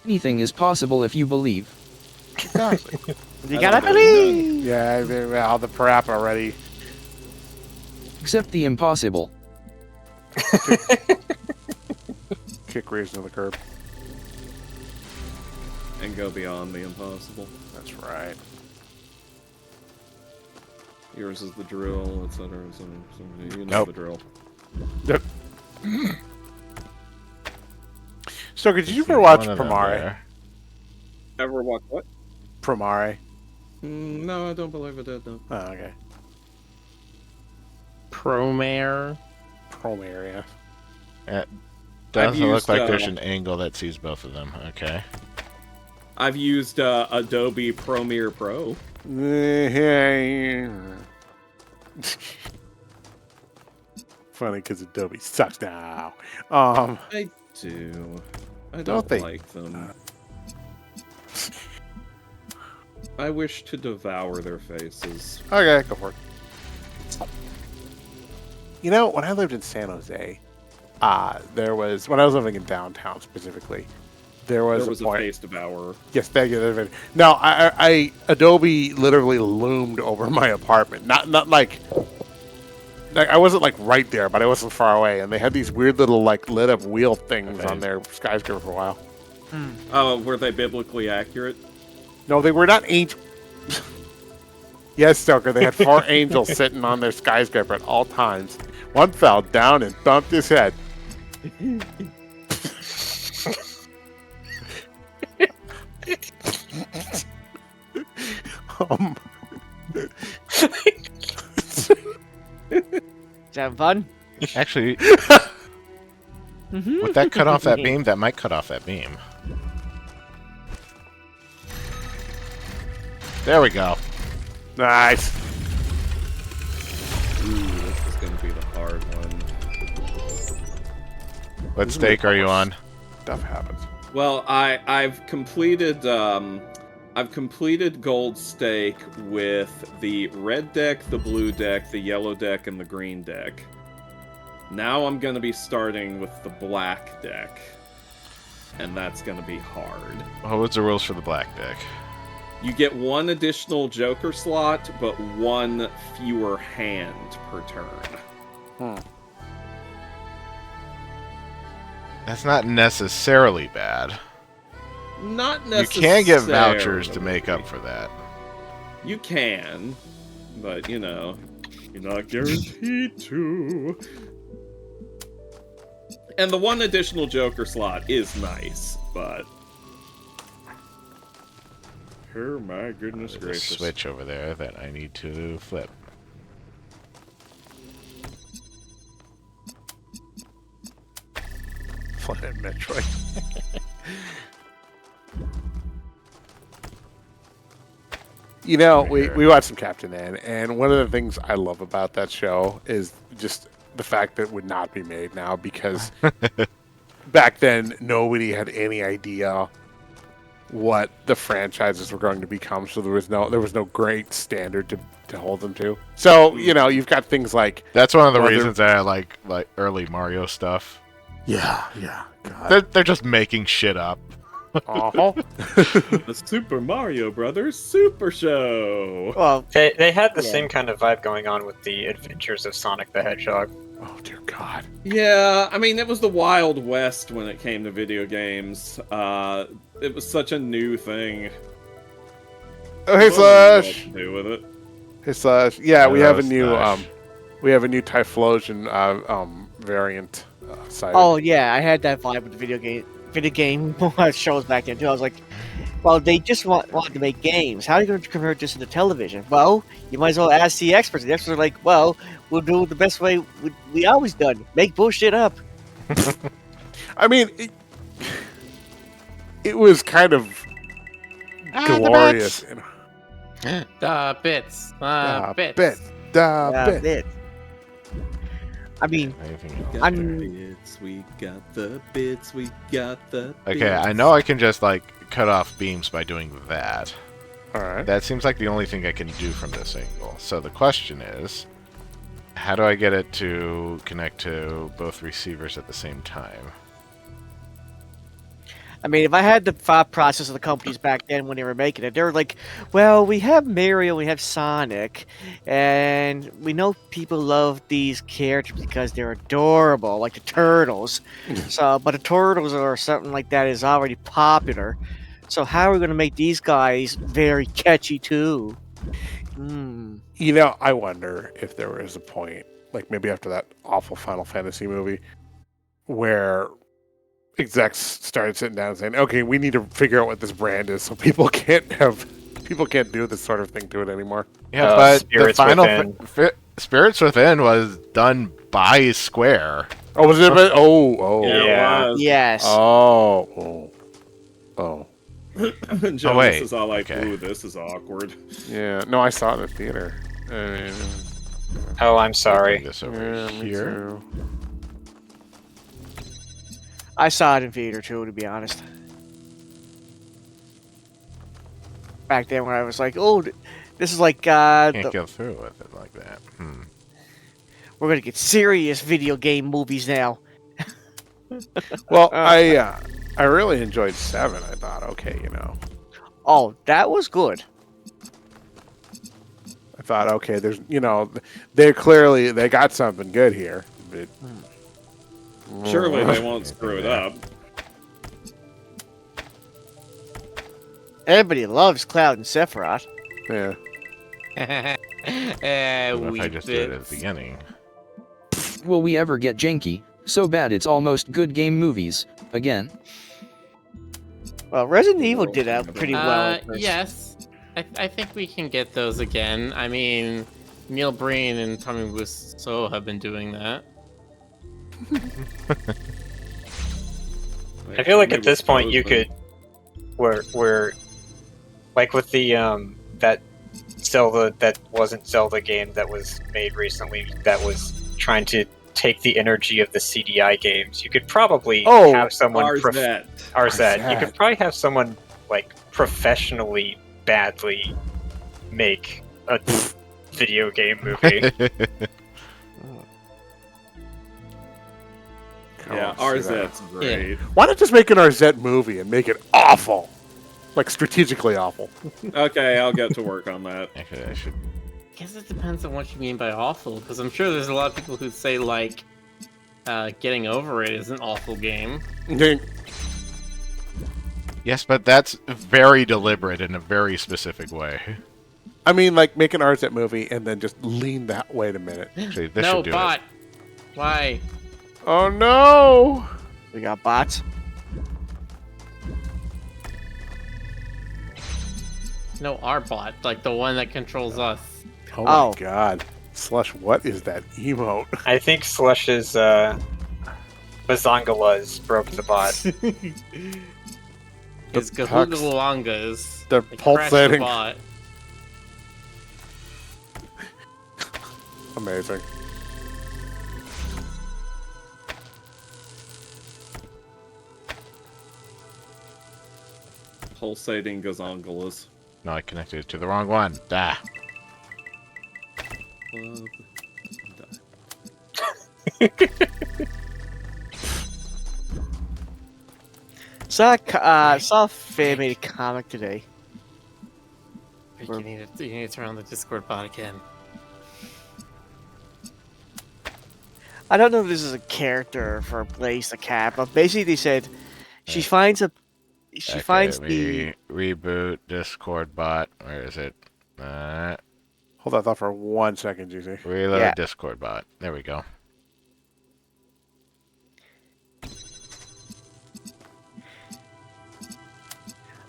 Anything is possible if you believe. Exactly. You I gotta don't believe believe! Yeah, well, the parap already. Accept the impossible. Kick Reeves to the curb. And go beyond the impossible. That's right. Yours is the drill, etc. You know Nope. the drill. Yep. So, did you See ever watch one of them Primare? there. Ever watch what? Primare. No, I don't believe I did. No. Oh, okay. Promare. chrome area. It doesn't look used, like there's an angle that sees both of them. Okay. I've used Adobe Premiere Pro. Funny because Adobe sucks now. I do. I don't they? like them. I wish to devour their faces. Okay, go for it. You know, when I lived in San Jose, there was, when I was living in downtown specifically, there was a point. face devourer. Yes, thank you. No, I Adobe literally loomed over my apartment. Not like I wasn't like right there, but I wasn't far away. And they had these weird little like lit up wheel things on their skyscraper for a while. Oh, were they biblically accurate? No, they were not angels. Yes, Stoker, they had 4 angels sitting on their skyscraper at all times. One fell down and bumped his head. Is that fun? Actually, would that cut off that beam? That might cut off that beam. There we go. Nice. Ooh, this is going to be the hard one. What stake are you on? Stuff happens. Well, I've completed gold stake with the red deck, the blue deck, the yellow deck, and the green deck. Now I'm going to be starting with the black deck, and that's going to be hard. What was the rules for the black deck? You get 1 additional Joker slot, but 1 fewer hand per turn. That's not necessarily bad. Not You necessarily. can get vouchers to make up for that. You can, but you know, you're not guaranteed to. And the 1 additional Joker slot is nice, but oh my goodness There's a gracious! switch over there that I need to flip. Flippin' Metroid. You know, we watched some Captain N, and one of the things I love about that show is just the fact that it would not be made now, because back then nobody had any idea what the franchises were going to become, so there was no great standard to hold them to. So, you know, you've got things like That's one of the reasons that I like early Mario stuff. yeah, God. They're just making shit up. Uh-huh. The Super Mario Brothers Super Show. Well, They had the Yeah. same kind of vibe going on with the Adventures of Sonic the Hedgehog. Oh dear God. Yeah, I mean, it was the Wild West when it came to video games. It was such a new thing. Oh, hey Nobody knew what Slash. to do with it. Hey Slash. Yeah, we have a Hello, new Typhlosion variant site. oh yeah, I had that vibe with the video game shows back then too. I was like, well, they just want to make games. How are you going to convert this into television? Well, you might as well ask the experts. The experts are like, well, we'll do it the best way we always done. Make bullshit up. I mean, it was kind of glorious. You know? The bits. Bits. Bit. Yeah, Bit. it. I mean, Anything else? Got the I'm- bits, we got the bits, we got the bits. Okay, I know I can just like cut off beams by doing that. All right. That seems like the only thing I can do from this angle. So the question is, how do I get it to connect to both receivers at the same time? I mean, if I had the thought process of the companies back then when they were making it, they were like, well, we have Mario, we have Sonic, and we know people love these characters because they're adorable, like the Turtles. But the Turtles or something like that is already popular. So how are we going to make these guys very catchy too? You know, I wonder if there was a point, like maybe after that awful Final Fantasy movie, where execs started sitting down and saying, "Okay, we need to figure out what this brand is, so people can't do this sort of thing to it anymore." Yeah, but the Spirits final Within. Spirits Within was done by Square. Oh, was it? Oh. Yeah. It was. Yes. Oh. Jonas wait. is all like, Okay. ooh, this is awkward. Yeah. No, I saw it in the theater. Oh, I'm Bring sorry. this over Me here. too. I saw it in theater too, to be honest. Back then, when I was like, "Oh, this is like Can't the, go through with it like that. we're gonna get serious video game movies now." Well, I really enjoyed 7. I thought, okay, Oh, that was good. I thought, okay, there's, they got something good here. But Surely they won't screw it up. Everybody loves Cloud and Sephiroth. Yeah. What if I just did it at the beginning? Will we ever get janky? So bad it's almost good game movies. Again. Well, Resident Evil did that pretty well. at first. Yes. I think we can get those again. I mean, Neil Breen and Tommy Wiseau have been doing that. I feel like at this point you could, where, like with the that Zelda that wasn't Zelda game that was made recently that was trying to take the energy of the CDI games. You could probably have someone RZ. You could probably have someone like professionally badly make a video game movie. Yeah, Come on, see that. RZ's great. Why not just make an RZ movie and make it awful? Like, strategically awful. Okay, I'll get to work on that. Actually, I should. I guess it depends on what you mean by awful, because I'm sure there's a lot of people who say, like, Getting Over It is an awful game. Yes, but that's very deliberate in a very specific way. I mean, like, make an RZ movie and then just lean that. Wait a minute. Actually, this No, should do bot. Why? Oh, no! We got bots. No, our bot, like the one that controls us. Oh, Oh. my God. Slush, what is that emote? I think Slush's Bazongalas broke the bot. His Gahoogalangas. They're They crashed the pulsating. bot. Amazing. Pulsating Gazongalas. No, I connected it to the wrong one. Ah. Saw Faye made a comic today. You need to turn on the Discord bot again. I don't know if this is a character for Blaze the Cat, but basically they said she finds the Reboot Discord bot. Where is it? Hold that thought for 1 second, GC. Reload Yeah. Discord bot. There we go.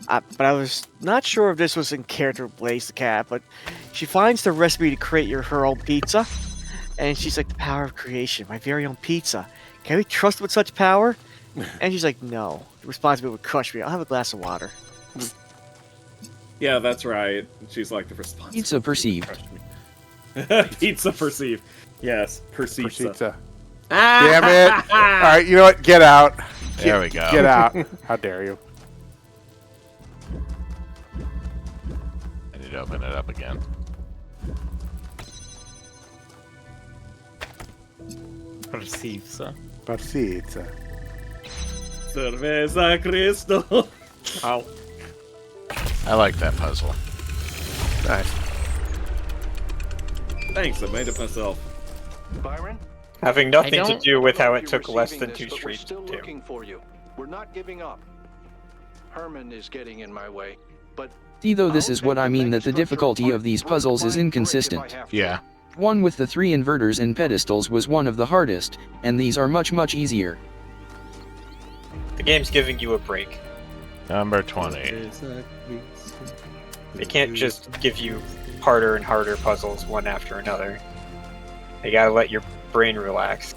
but I was not sure if this was in character Blaze the Cat, but she finds the recipe to create her own pizza, and she's like, the power of creation, my very own pizza. Can we trust with such power? And she's like, no. The responsibility would crush me. I'll have a glass of water. Yeah, that's right. She's like the response. Pizza perceived. Pizza perceived. Yes, perceived. Pizza. Damn it! Alright, you know what? Get out. There we go. Get out. How dare you? I need to open it up again. Perceives. Pizza. Cerveza Cristo. Ow. I like that puzzle. Nice. Thanks, I made it myself. Byron? Having nothing to don't- do with how it You're took less receiving than this, 2 but we're streets still to do. looking for you. We're not giving up. Herman is getting in my way, but See, though, this I'll is what take I the mean main that the structure difficulty apart of these from puzzles the is flying bridge if I inconsistent. have to. Yeah. One with the 3 inverters and pedestals was one of the hardest, and these are much easier. The game's giving you a break. Number 20. They can't just give you harder and harder puzzles one after another. You gotta let your brain relax.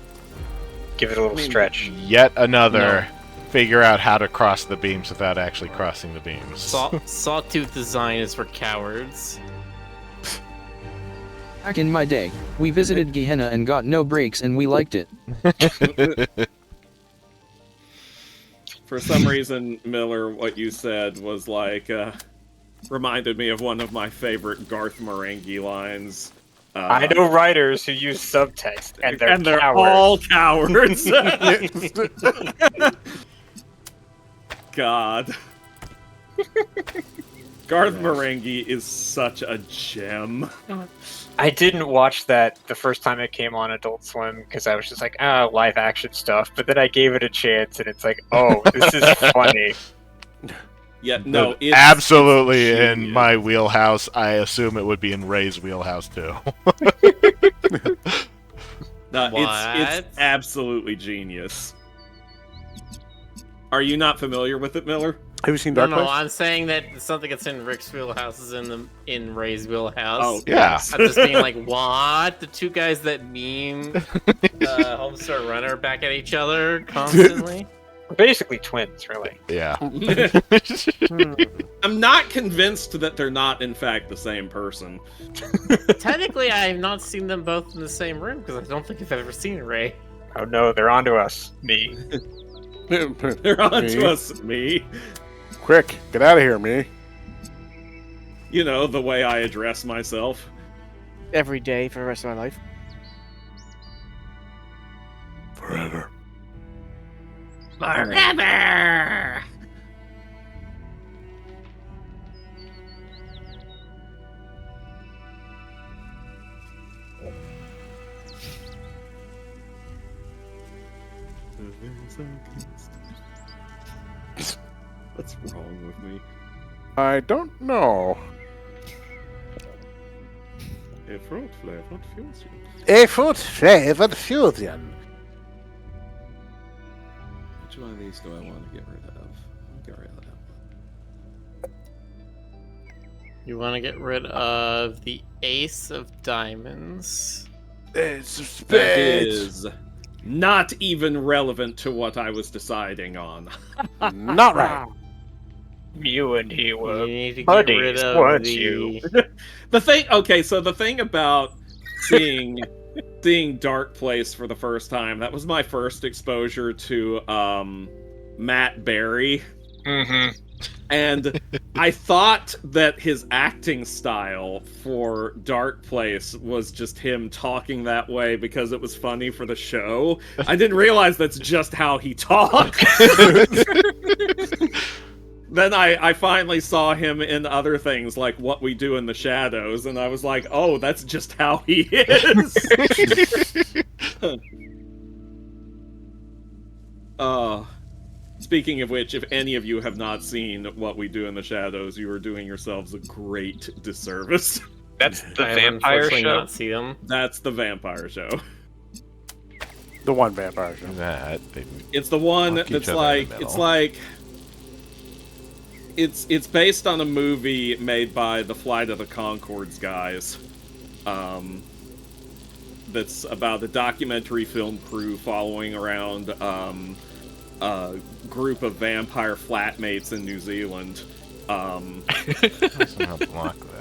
Give it a little stretch. Yet another figure out how to cross the beams without actually crossing the beams. Sawtooth design is for cowards. Back in my day, we visited Gehenna and got no breaks and we liked it. For some reason, Miller, what you said was like, reminded me of one of my favorite Garth Marenghi lines. I know writers who use subtext, and they're cowards. All cowards. God. Garth Marenghi is such a gem. I didn't watch that the first time it came on Adult Swim because I was just like, live action stuff. But then I gave it a chance, and it's like, oh, this is funny. Yeah, no, it's absolutely it's in my wheelhouse. I assume it would be in Ray's wheelhouse too. No, it's absolutely genius. Are you not familiar with it, Miller? Have you seen Dark Place? No, I'm saying that something that's in Rick's wheelhouse is in Ray's wheelhouse. Oh, yeah. yes. I'm just being like, what? The two guys that meme Homestar Runner back at each other constantly? Basically twins, really. Yeah. I'm not convinced that they're not, in fact, the same person. Technically, I have not seen them both in the same room because I don't think I've ever seen Ray. Oh no, they're onto us. Me. They're on to us, me. Quick, get out of here, me. You know, the way I address myself. Every day for the rest of my life. Forever. Forever! What's wrong with me? I don't know. A fruit flavored fusion. A fruit flavored fusion. Which one of these do I want to get rid of? I'll get rid of that. You want to get rid of the Ace of Diamonds. It's That spades. is not even relevant to what I was deciding on. Not right. You and he You were need to get buddies, rid of weren't the... you? The thing, okay, so the thing about seeing Dark Place for the first time, that was my first exposure to Matt Berry. Mm-hmm. And I thought that his acting style for Dark Place was just him talking that way because it was funny for the show. I didn't realize that's just how he talks. Then I finally saw him in other things like What We Do in the Shadows, and I was like, oh, that's just how he is. Speaking of which, if any of you have not seen What We Do in the Shadows, you are doing yourselves a great disservice. That's the I have vampire unfortunately show. not see them. That's the vampire show. The one vampire show. It's the one Fuck each that's other in the like, middle. it's like, it's based on a movie made by the Flight of the Conchords guys. That's about a documentary film crew following around a group of vampire flatmates in New Zealand.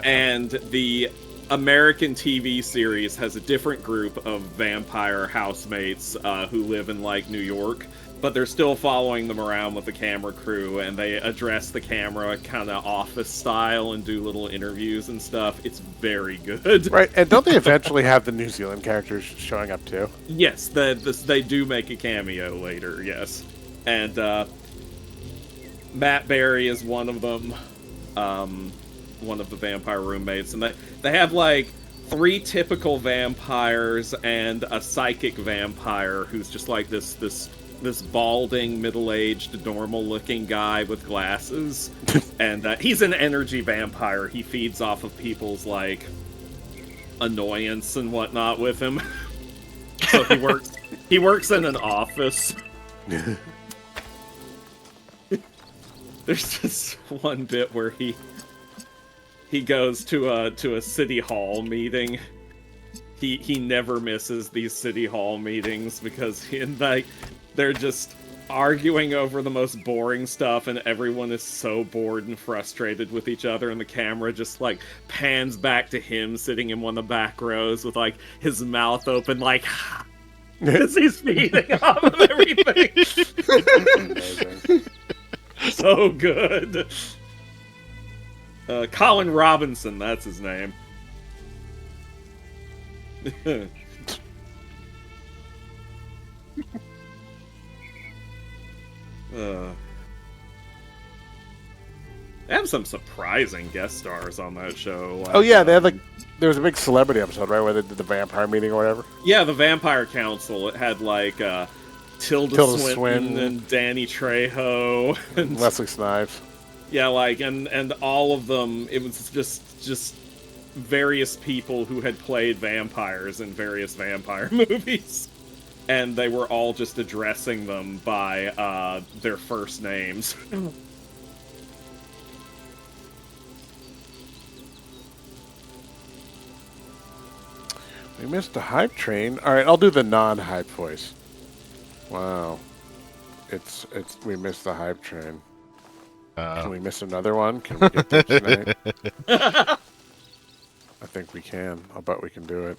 And the American TV series has a different group of vampire housemates who live in, like, New York, but they're still following them around with the camera crew, and they address the camera kind of office style and do little interviews and stuff. It's very good. Right, and don't they eventually have the New Zealand characters showing up too? Yes, they do make a cameo later, yes. And Matt Berry is one of them, one of the vampire roommates, and they have like 3 typical vampires and a psychic vampire who's just like this balding, middle-aged, normal-looking guy with glasses, and he's an energy vampire. He feeds off of people's like annoyance and whatnot with him. So he works in an office. There's this one bit where he goes to a city hall meeting. he never misses these city hall meetings because they're just arguing over the most boring stuff, and everyone is so bored and frustrated with each other, and the camera just like pans back to him sitting in one of the back rows with like his mouth open, like as he's feeding off of everything. So good. Colin Robinson, that's his name. They have some surprising guest stars on that show. Like, Oh yeah, they had there was a big celebrity episode, right, where they did the vampire meeting or whatever. Yeah, the Vampire Council. It had like Tilda Swinton and Danny Trejo and Wesley Snipes. Yeah, like and all of them. It was just various people who had played vampires in various vampire movies, and they were all just addressing them by their first names. We missed a hype train. All right, I'll do the non-hype voice. Wow, it's we missed the hype train. Can we miss another one? Can we get this tonight? I think we can. I'll bet we can do it.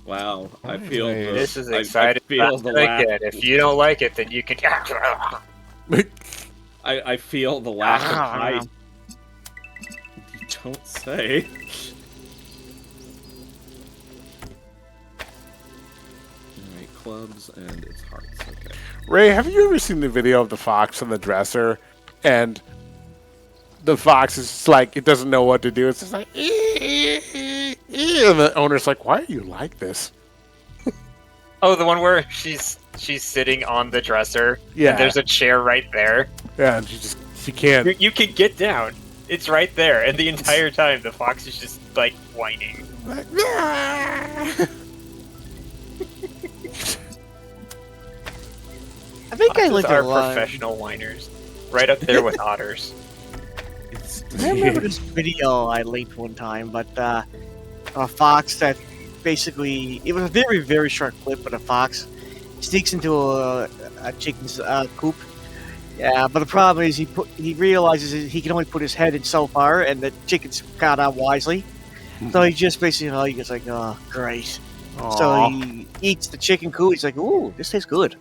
Wow, I feel This is exciting. I feel the laugh. If you don't like it, then you can. I feel the lack of hype. You don't say. Alright, clubs and it's hearts. Okay. Ray, have you ever seen the video of the fox on the dresser, and the fox is just like, it doesn't know what to do. It's just like, and the owner's like, why are you like this? Oh, the one where she's sitting on the dresser. Yeah. And there's a chair right there. Yeah, and she can't. You can get down. It's right there, and the entire time the fox is just like whining. Like, I think I Foxes lived are a lot. professional whiners, right up there with otters. I remember this video I linked one time, but a fox that basically, it was a very, very short clip, but a fox sneaks into a chicken's coop. Yeah, but the problem is he realizes that he can only put his head in so far, and the chicken's caught out wisely. So he just basically, he's like, oh, great. So he eats the chicken coop. He's like, ooh, this tastes good.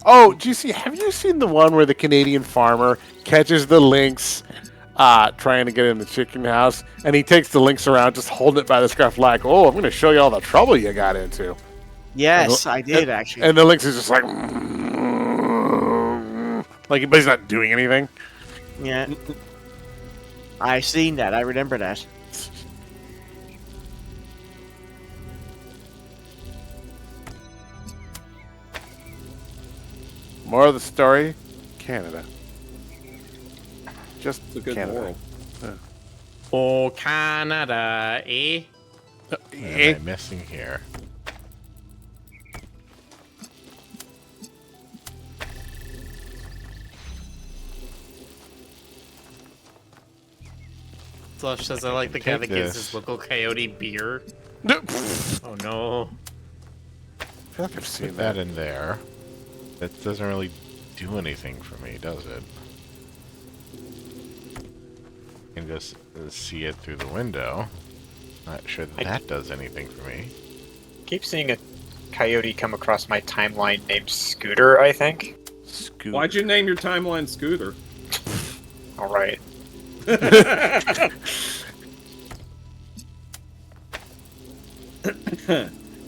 Oh, have you seen the one where the Canadian farmer catches the lynx trying to get in the chicken house, and he takes the lynx around just holding it by the scruff like, oh, I'm going to show you all the trouble you got into. Yes, I did, actually. And the lynx is just like but he's not doing anything. Yeah. I seen that. I remember that. More of the story, Canada. Just It's a good Canada. moral. Oh, Canada, eh? What am I missing here? Slush says I like the guy Take that gives this. his local coyote beer. I Oh no. feel like I've seen Put that. that in there. That doesn't really do anything for me, does it? I can just see it through the window. Not sure that that does anything for me. Keep seeing a coyote come across my timeline named Scooter, I think. Scoot. Why'd you name your timeline Scooter? Alright.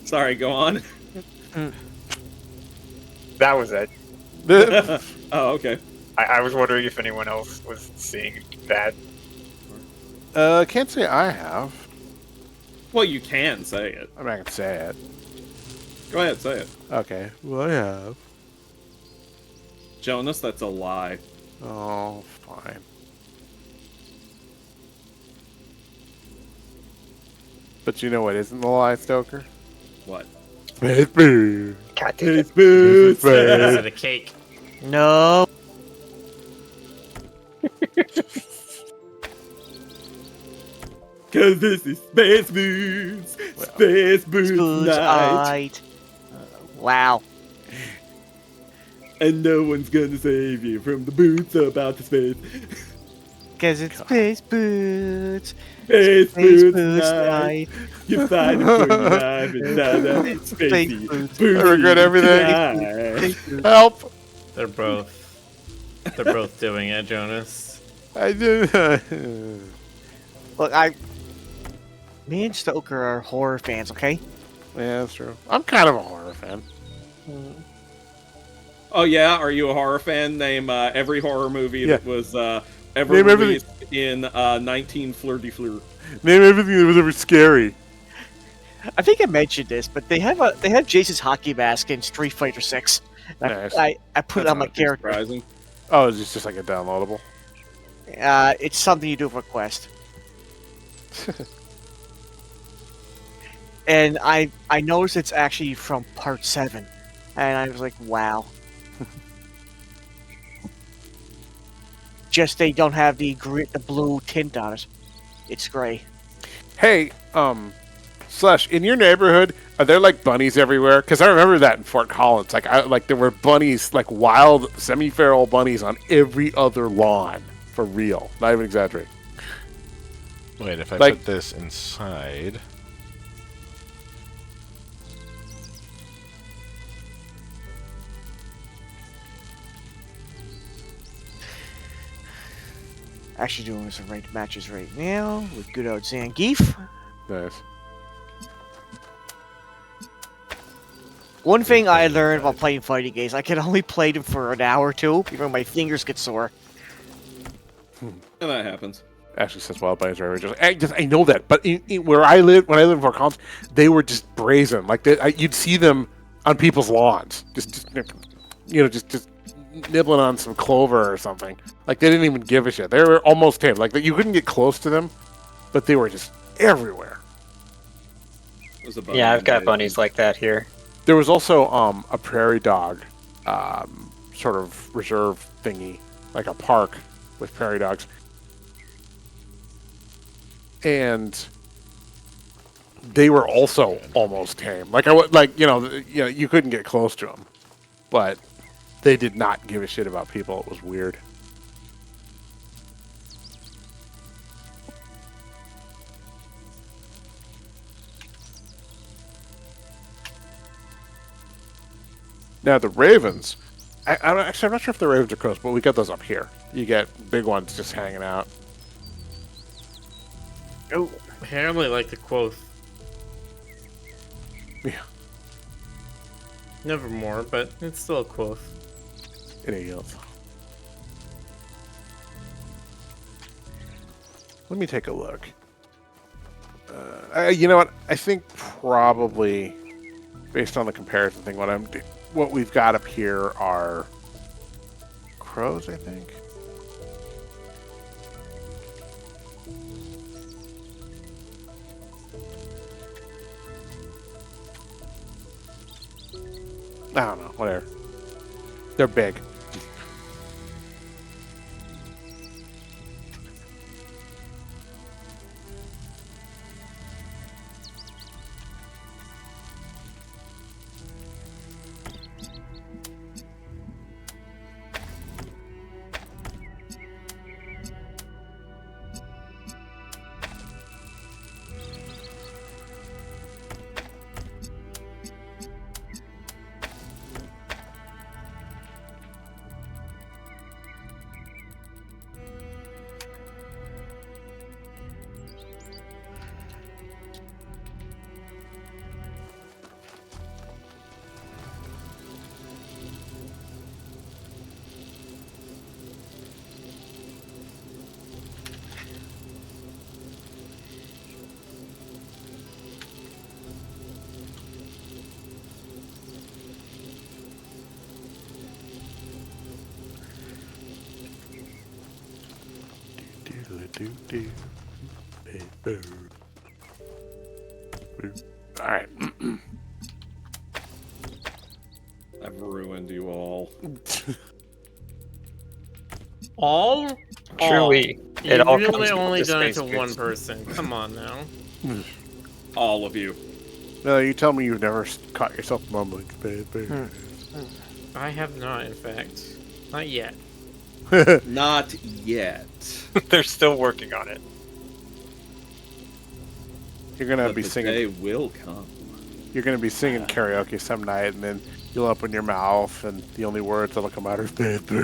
Sorry, go on. That was it. Oh, okay. I was wondering if anyone else was seeing that. Can't say I have. Well, you can say it. I'm not gonna say it. Go ahead, say it. Okay. Well, I have. Jonas, that's a lie. Oh, fine. But you know what isn't the lie, Stoker? What? It's boo. God damn it. It's boo. Is it a cake? No. Cause this is Space Boots! Space Boots Spoons, night! wow. And no one's gonna save you from the boots about to space. Cause it's Space Boots. Space Space Boots Boots night! You're fighting for your life inside a spacey Boots. booty I regret everything. night. Help! They're both doing it, Jonas. I did. Look, me and Stoker are horror fans, okay? Yeah, that's true. I'm kind of a horror fan. Oh yeah, are you a horror fan? Name every horror movie that was ever Name released in 19 flirty fleur. Name everything that was ever scary. I think I mentioned this, but they have Jason's hockey mask in Street Fighter 6. Nice. I put it on my character. Surprising. Oh, it's just like a downloadable. It's something you do for Quest. And I noticed it's actually from part 7. And I was like, wow. Just they don't have the blue tint on it. It's gray. Hey, Slush, in your neighborhood, are there like bunnies everywhere? Because I remember that in Fort Collins. Like there were bunnies, like wild, semi-feral bunnies on every other lawn. For real. Not even exaggerating. Wait, if I Like- put this inside... Actually doing some ranked matches right now with good old Zangief. Nice. One thing I learned while playing fighting games, I can only play them for an hour or two before my fingers get sore. And that happens. Actually, says wild bunnies are everywhere. I know that, but where I live, when I lived in Fort Collins, they were just brazen. Like you'd see them on people's lawns, just nibbling on some clover or something. Like they didn't even give a shit. They were almost tame. Like you couldn't get close to them, but they were just everywhere. It was a bunny Yeah, I've got invasion. bunnies like that here. There was also a prairie dog, sort of reserve thingy, like a park with prairie dogs, and they were also almost tame. Like you couldn't get close to them, but they did not give a shit about people. It was weird. Now the ravens, I'm not sure if the ravens are crows, but we got those up here. You get big ones just hanging out. Oh, apparently like the quote. Yeah. Nevermore, but it's still a quote. It is. Let me take a look. You know what? I think probably, based on the comparison thing, what we've got up here are crows, I think. I don't know. Whatever. They're big. All right. I've ruined you all. All? Truly. It all You've comes really with only the done it to space one boots. person. Come on now. All of you. No, you tell me you've never caught yourself mumbling, baby. I have not, in fact. Not yet. Not yet. They're still working on it. You're gonna But be the singing. day will come. You're gonna be singing karaoke some night, and then you'll open your mouth, and the only words that'll come out are baby.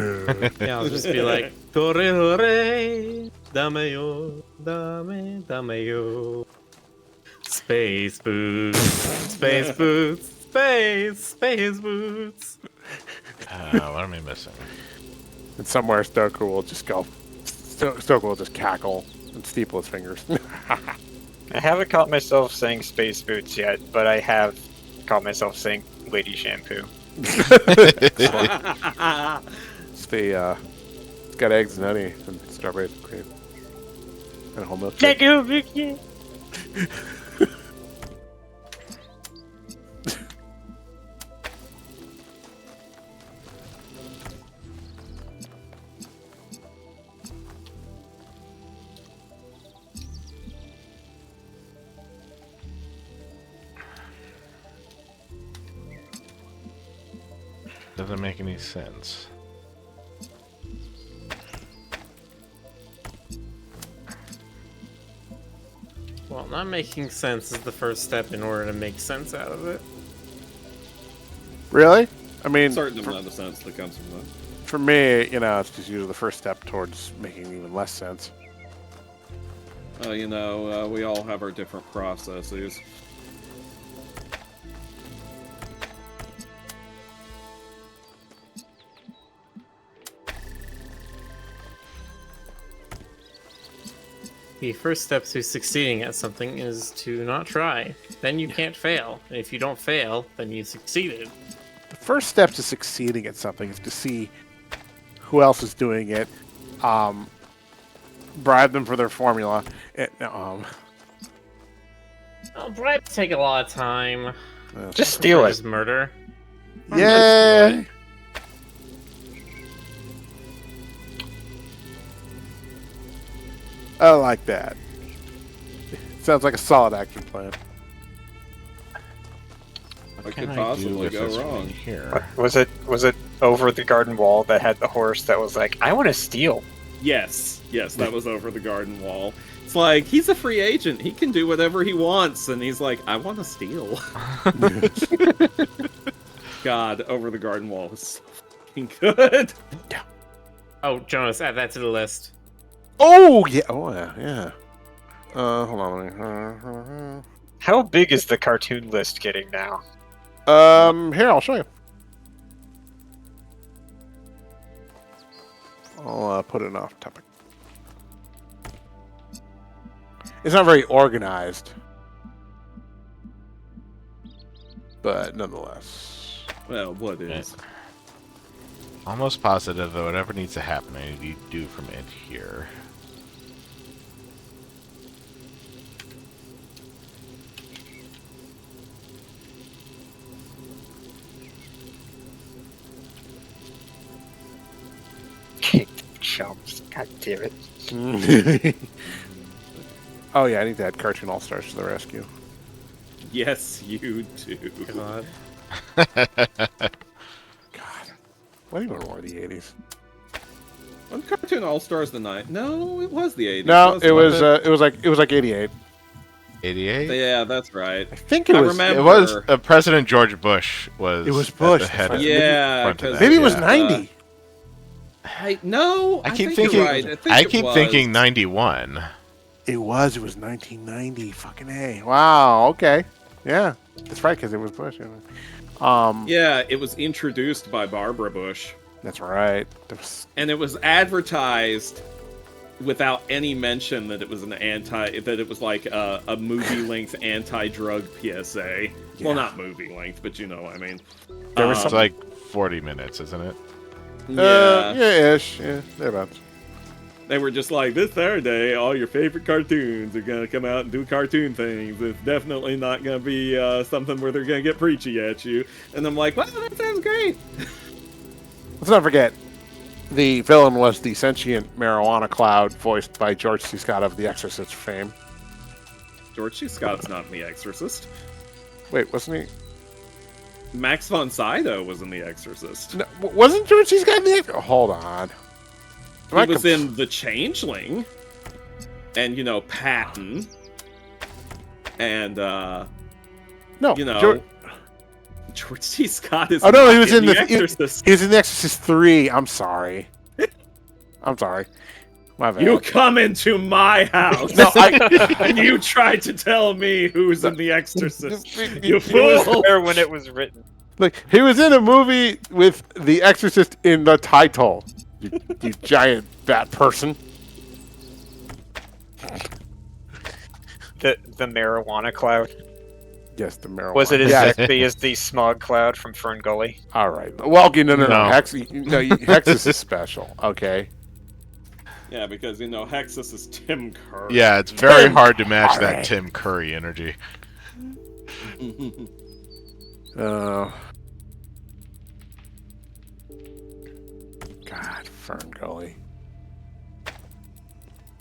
Yeah, I'll just be like, Torre, torre, dame yo, dame yo. Space boots, space boots, space boots. What am I missing? And somewhere Stoker will just go. Stoker will just cackle and steeple his fingers. I haven't caught myself saying space boots yet, but I have caught myself saying lady shampoo. It's got eggs and honey and strawberries and cream and whole milk. Doesn't make any sense. Well, not making sense is the first step in order to make sense out of it. Really? I mean, Certain amount of sense that comes from that. for me, you know, it's just usually the first step towards making even less sense. We all have our different processes. The first step to succeeding at something is to not try. Then you can't fail. And if you don't fail, then you succeeded. The first step to succeeding at something is to see who else is doing it, bribe them for their formula. Oh, bribes take a lot of time. Just steal it. Just murder. Yay! I like that. Sounds like a solid action plan. What can could I possibly do with go this wrong? right here? Was it over the garden wall that had the horse that was like, I want to steal? Yes, that was over the garden wall. It's like, he's a free agent. He can do whatever he wants. And he's like, I want to steal. God, over the garden wall is so fucking good. Oh, Jonas, add that to the list. Oh yeah! Oh yeah! Hold on. How big is the cartoon list getting now? Here, I'll show you. I'll put it off topic. It's not very organized, but nonetheless. Well, what is? Almost positive that whatever needs to happen, I need to do from it here. Chumps. God damn it. Oh yeah, I need to add Cartoon All Stars to the rescue. Yes, you do. God. God, what even were the 80s? Wasn't Cartoon All Stars the 90s? No, it was the 80s. No, wasn't it was like 88. 88? Yeah, that's right. I think it I was. remember. It was President George Bush was. It was at Bush, the head that's of right. Yeah, front of 'cause that, Maybe it was yeah. 90. I keep think thinking. you're right. I keep it thinking was. 91. It was 1990. Fucking A. Wow. Okay. Yeah, that's right, because it was Bush. Yeah, it was introduced by Barbara Bush, That's right. There was, and it was advertised without any mention that it was that it was like a movie-length anti-drug PSA. Yeah. Well, not movie-length, but you know what I mean. There was It's something- like 40 minutes, isn't it? yeah-ish. Yeah, thereabouts. They were just like, this Saturday, all your favorite cartoons are gonna come out and do cartoon things. It's definitely not gonna be something where they're gonna get preachy at you. And I'm like, wow, that sounds great. Let's not forget, The villain was the sentient marijuana cloud, voiced by George C. Scott of The Exorcist fame. George C. Scott's not in The Exorcist. Wait, wasn't he? Max von Sydow was in The Exorcist. No, wasn't George C. Scott in The Exorcist? Hold on. He was in The Changeling. And, Patton. And, No, George C. Scott is he was in in The Exorcist. He was in The Exorcist 3. I'm sorry. My bad. You come into my house, No, and you try to tell me who's in The Exorcist. You He was fool! there when it was written. Look, he was in a movie with The Exorcist in the title. You giant bat person. The marijuana cloud. Yes, the marijuana. Was it as Yes. sexy as the smog cloud from Fern Gully? All right. Well, no. No. Hex is special. Okay. Yeah, because, Hexus is Tim Curry. Yeah, it's very Tim hard to match Curry. that Tim Curry energy. God, Fern Gully.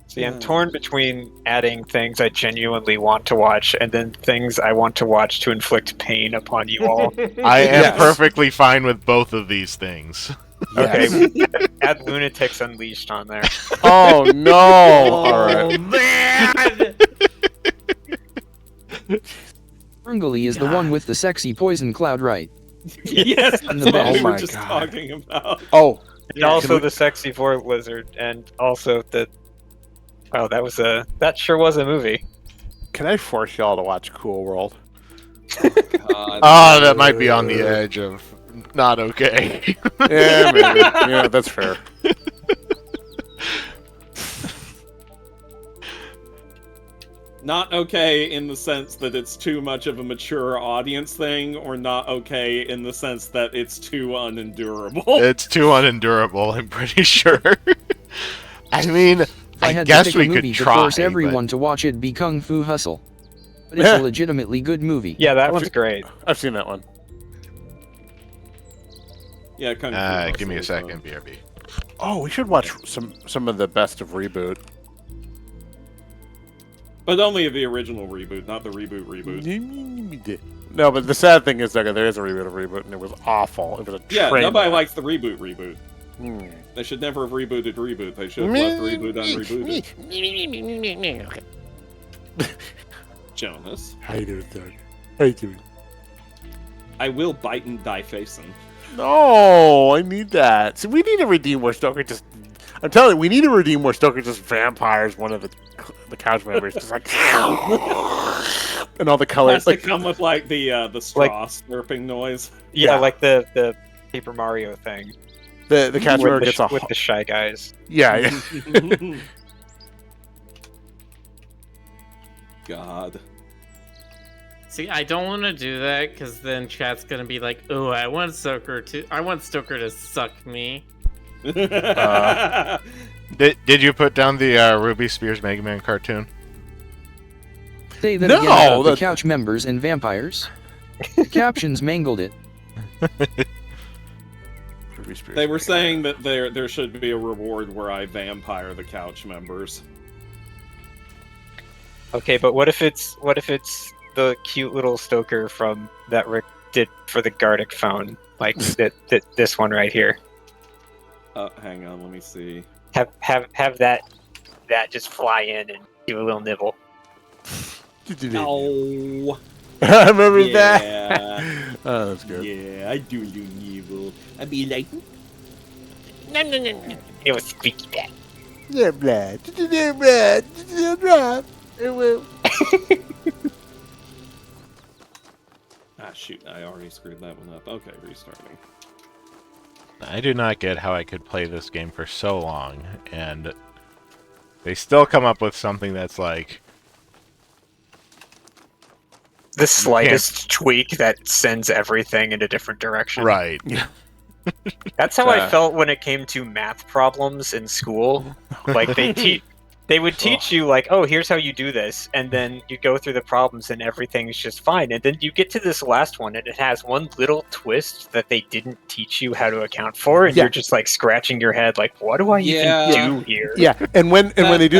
See, I'm torn between adding things I genuinely want to watch and then things I want to watch to inflict pain upon you all. I am Yes. perfectly fine with both of these things. Yes. Okay, add Lunatics Unleashed on there. Oh no! All Oh right. man! Ferngully is the one with the sexy poison cloud, right? Yes, that's In the what back. we Oh were my just God. talking about. Oh, And also the sexy Vork Lizard, and also the... Wow, that sure was a movie. can I force y'all to watch Cool World? Oh, that might be on the edge of not okay. Yeah, maybe. Yeah, that's fair. Not okay in the sense that it's too much of a mature audience thing, or not okay in the sense that it's too unendurable. It's too unendurable, I'm pretty sure. I mean, I had guess to pick we a movie could to try. force everyone but- to watch it. Be Kung Fu Hustle, but it's a legitimately good movie. Yeah, that one's great. I've seen that one. Yeah, Kung Fu give me a Hustle, second, BRB. Oh, we should watch some of the best of Reboot. But only the original reboot, not the reboot. No, but the sad thing is, there is a reboot of Reboot, and it was awful. It was a Yeah, train nobody wreck. likes the reboot. Hmm. They should never have rebooted Reboot. They should have left Reboot unrebooted. Jonas, How you doing, Doug? How you doing? I will bite and die facing. No, I need that. See, we need a redeem where Stoker just... I'm telling you, we need a redeem where Stoker just vampires one of the couch members, just like... and all the It has colors. to Like, come with like the straw slurping noise. Yeah, Yeah. like the Paper Mario thing. the couch member With gets a... the Shy Guys. Yeah, yeah. God. See, I don't want to do that because then chat's gonna be like, "Oh, I want Stoker to suck me." Did you put down the Ruby Spears Mega Man cartoon? Say that No, again about the that- couch members and vampires. The captions mangled it. They were saying that there should be a reward where I vampire the couch members. Okay, but what if it's the cute little Stoker from that Rick did for the Gardic phone, like this one right here? Hang on, let me see. Have that just fly in and do a little nibble. No. I remember Yeah. that. Oh, that's good. Yeah, I do evil. I'd be like, It was squeaky bad. Yeah, blood. Yeah, blood. Yeah, blood. It will. shoot, I already screwed that one up. Okay, restarting. I do not get how I could play this game for so long, and they still come up with something that's like... The slightest tweak that sends everything in a different direction. Right. That's how I felt when it came to math problems in school. Like they They would teach you, like, oh, here's how you do this, and then you go through the problems and everything's just fine. And then you get to this last one, and it has one little twist that they didn't teach you how to account for, and you're just, like, scratching your head, like, what do I even do here? Yeah, and when they do...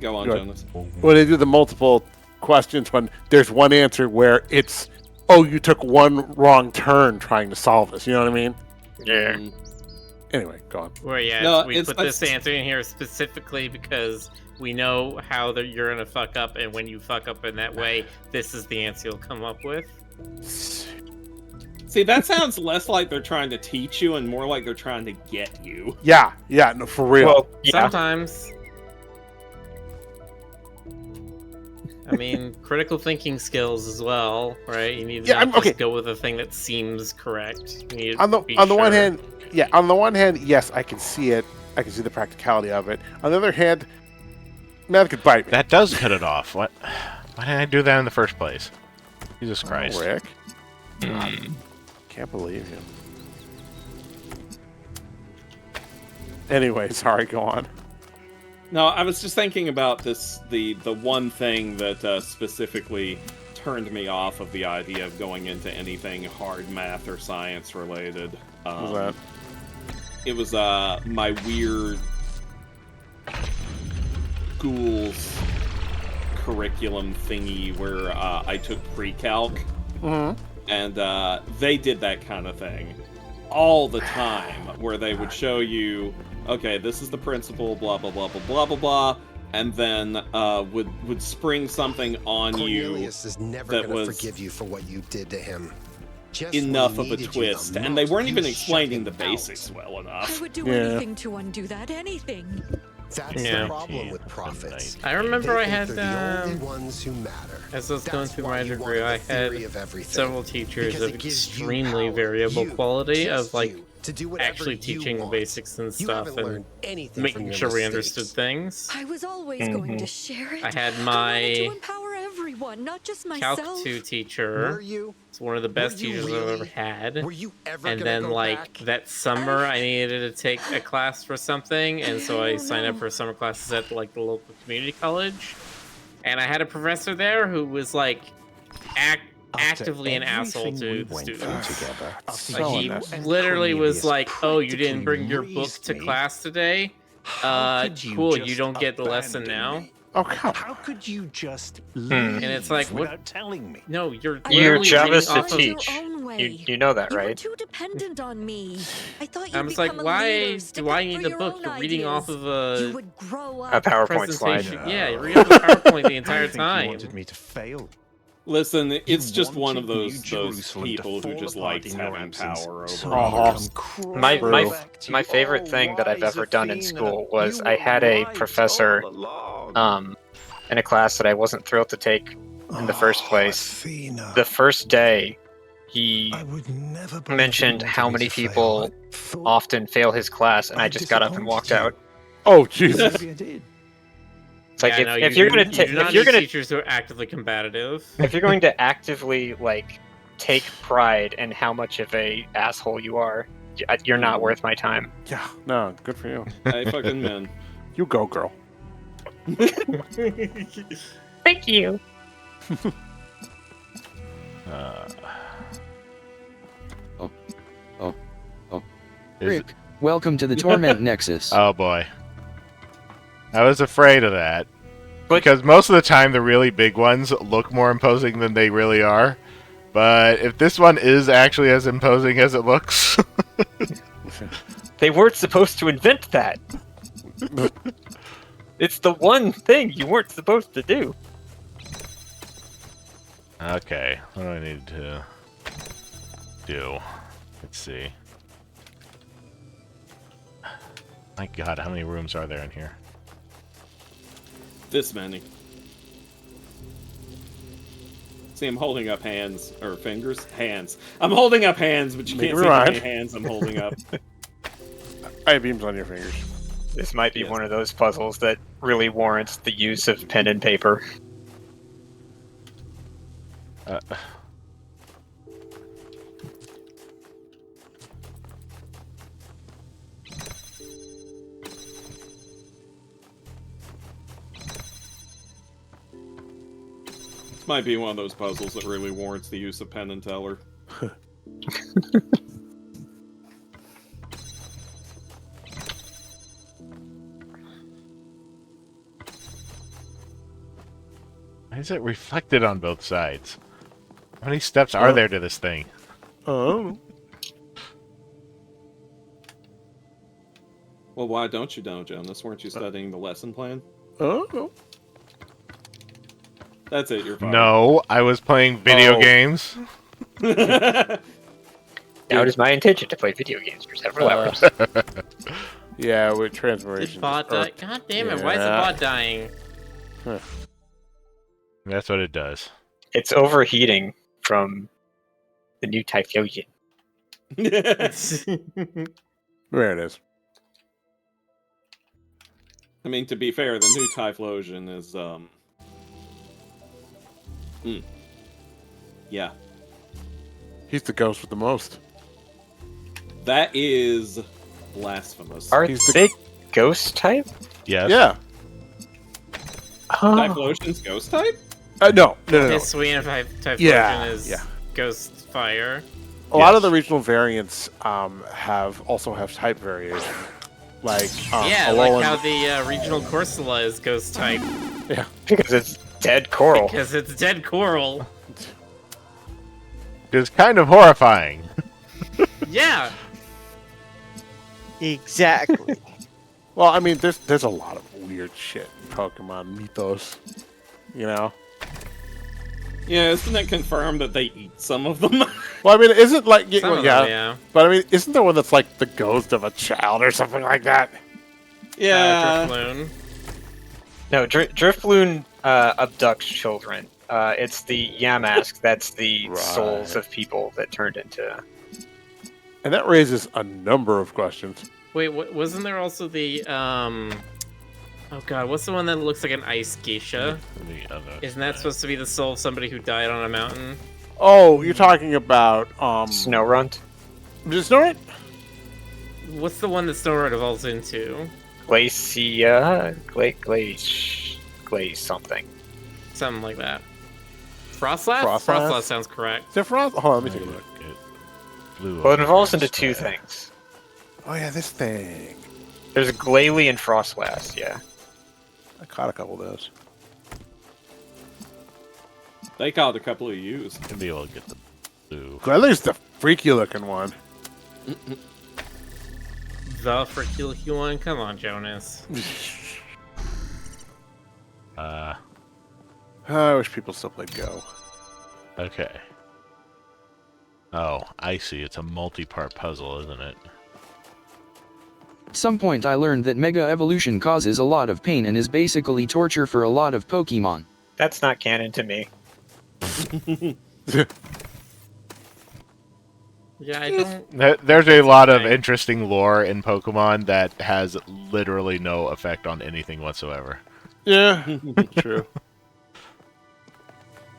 Go on, Jonas. When they do the multiple questions, when there's one answer where it's, oh, you took one wrong turn trying to solve this, you know what I mean? Yeah. Anyway, go on. Where we put this answer in here specifically because we know how you're gonna fuck up, and when you fuck up in that way, this is the answer you'll come up with. See, that sounds less like they're trying to teach you and more like they're trying to get you. Yeah, no, for real. Well, yeah. Sometimes. I mean, critical thinking skills as well, right? You need to not just go with a thing that seems correct. You need on the one hand, on the one hand, yes, I can see it. I can see the practicality of it. On the other hand, that could bite me. That does cut it off. What? Why didn't I do that in the first place? Jesus Christ. Rick. Can't believe you. Anyway, sorry, go on. No, I was just thinking about this, the one thing that specifically turned me off of the idea of going into anything hard math or science related. What was that? It was my weird school's curriculum thingy where I took pre-calc, and they did that kind of thing all the time, where they would show you, okay, this is the principle, blah blah blah blah blah blah blah, and then would spring something on Cornelius you is never that gonna was forgive you for what you did to him. Just enough when of a he needed you twist, the and they most, weren't you even shut explaining him the out. basics well I enough. would do Yeah. anything to undo that. Anything. That's Yeah. the problem with prophets. I remember They I think had, they're the only ones who matter. as I was going That's through why my you degree, wanted I a theory had of everything, several teachers because of it gives you extremely power, variable you, quality just of like you, to do whatever actually you teaching the want. basics and You stuff haven't and learned anything from making your sure we mistakes. understood things. I was always going to share it. I had I wanted my to empower everyone, not just Calc myself. 2 teacher. Were you? It's one of the best you teachers I've really? ever had. Were you ever And gonna then, go like, back? that summer, I needed to take a class for something, and so I don't signed up know. for summer classes at, like, the local community college. And I had a professor there who was, like, actively an asshole to the students. Like, he literally was like, oh, you didn't bring your book to class today? Cool, you don't get the lesson now? Oh, come on. How could you just And it's like, what? without telling me? No, you're Your literally job reading is to off of- teach. Your own way. You know that, You were right? too dependent on me. I thought you'd I was like, become a why leader, stick do I up need for the your book? own You're reading off ideas. of You a would grow A up. PowerPoint slide. presentation. Yeah, you're reading off the PowerPoint the entire I think you time. wanted me to fail. Listen, it's just one of wanted New those Jerusalem to people who fall just apart likes in your having absence, power so over you others. come My crawling back to my your favorite thing that I've wise ever done in Athena. school was You I had a were right professor all along. in a class that I wasn't thrilled to take in the first place. Athena. The first day, he I would never believe mentioned you how wanted me many to fail. people I thought often fail his class, and I just got up and walked out. Oh, Jesus. maybe I did. It's like Yeah, no, if you you're do- gonna you do not if you're need gonna teachers who are actively combative. if you're going to actively like take pride in how much of a asshole you are, you're not worth my time. Yeah, no, good for you. I fucking man. You go, girl. Thank you. Rick, welcome to the Torment Nexus. Oh boy. I was afraid of that. But- Because most of the time the really big ones look more imposing than they really are. But if this one is actually as imposing as it looks... They weren't supposed to invent that. It's the one thing you weren't supposed to do. Okay, what do I need to do? Let's see. My god, how many rooms are there in here? This many. See, I'm holding up hands, or fingers? Hands. I'm holding up hands, but you Make can't me see how rhyme. many hands I'm holding up. I have beams on your fingers. This might be Yes. one of those puzzles that really warrants the use of pen and paper. Might be one of those puzzles that really warrants the use of Penn and Teller. Why is it reflected on both sides? How many steps are there to this thing? Oh. Well, why don't you know, Jonas? Weren't you studying the lesson plan? Oh. That's it, you're fine. No, I was playing video games. Now it is my intention to play video games for several hours. Yeah, with transformation. Did bot die? God damn it, why is the Yeah. bot dying? That's what it does. It's overheating from the new Typhlosion. There it is. I mean, to be fair, the new Typhlosion is, yeah. He's the ghost with the most. That is blasphemous. Are He's the- they ghost type? Yes. Yeah. Oh. Typhlosion's ghost type? No. His Sweet Typhlosion Yeah, is yeah. Ghost Fire. A lot of the regional variants also have type variation. Like Yeah, Alolan- like how the regional Corsola is Ghost type. Because it's dead coral. Because it's dead coral. It's kind of horrifying. Yeah. Exactly. Well, I mean, there's a lot of weird shit in Pokemon mythos. You know. Yeah, isn't it confirmed that they eat some of them? Well, I mean, isn't like Some of them, yeah. but I mean, isn't there one that's like the ghost of a child or something like that? Yeah. Drifloon. No, Drifloon abducts children. It's the Yamask that's the Right. souls of people that turned into... And that raises a number of questions. Wait, wasn't there also the oh god, what's the one that looks like an ice geisha? Isn't that supposed to be the soul of somebody who died on a mountain? Oh, you're talking about Snowrunt? Just Snorunt? What's the one that Snorunt evolves into? Glacia... Glaze something. Something like that. Frostlass? Frostlass? Frostlass sounds correct. Is it Frost? Hold on, let me take a look. Blue Well, it evolves into two things. Oh yeah, this thing. There's Glalie and Frostlass, yeah. I caught a couple of those. They caught a couple of U's. Can be able to get the blue. Gladly's the freaky looking one. The freaky one? Come on, Jonas. I wish people still played Go. Okay. Oh, I see. It's a multi-part puzzle, isn't it? At some point I learned that Mega Evolution causes a lot of pain and is basically torture for a lot of Pokemon. That's not canon to me. Yeah, I don't... There's a lot of interesting lore in Pokemon that has literally no effect on anything whatsoever. Yeah, true.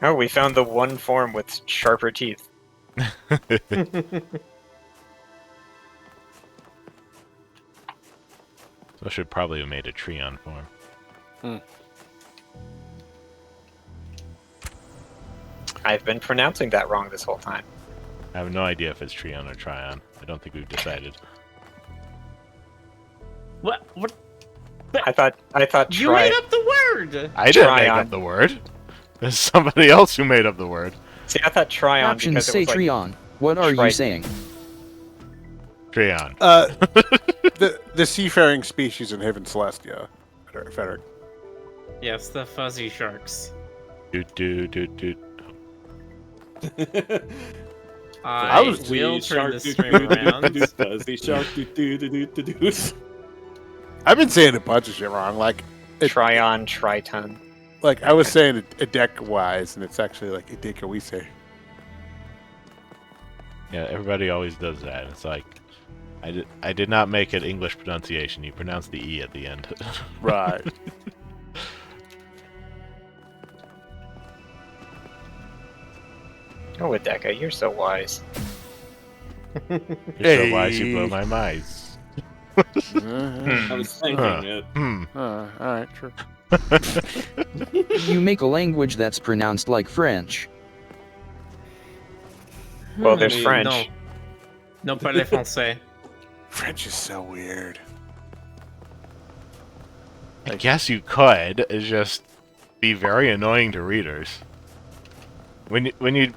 Oh, we found the one form with sharper teeth. So I should probably have made a Treon form. I've been pronouncing that wrong this whole time. I have no idea if it's Treon or Tryon. I don't think we've decided. What? I thought You made up the word! I didn't make Tryon. up the word. There's somebody else who made up the word. See, I thought Tryon Options because say it was like... Treon. What are you Tri- saying? Treon. The seafaring species in Haven Celestia, Frederick. Yes, the fuzzy sharks. Doot, doot, doot, doot. I was will turn this stream around. The shark do. I've been saying a bunch of shit wrong. Like Triton. Like I was saying it deck-wise, and it's actually like Idekawise. Yeah, everybody always does that. It's like, I did not make it English pronunciation. You pronounce the E at the end. Right. Oh, Hideka, you're so wise. You're so wise, you blow my mind. I was thinking it. All right, true. You make a language that's pronounced like French. Well, there's I mean, French. No. No parle français. French is so weird. I guess you could. It's just be very annoying to readers. When you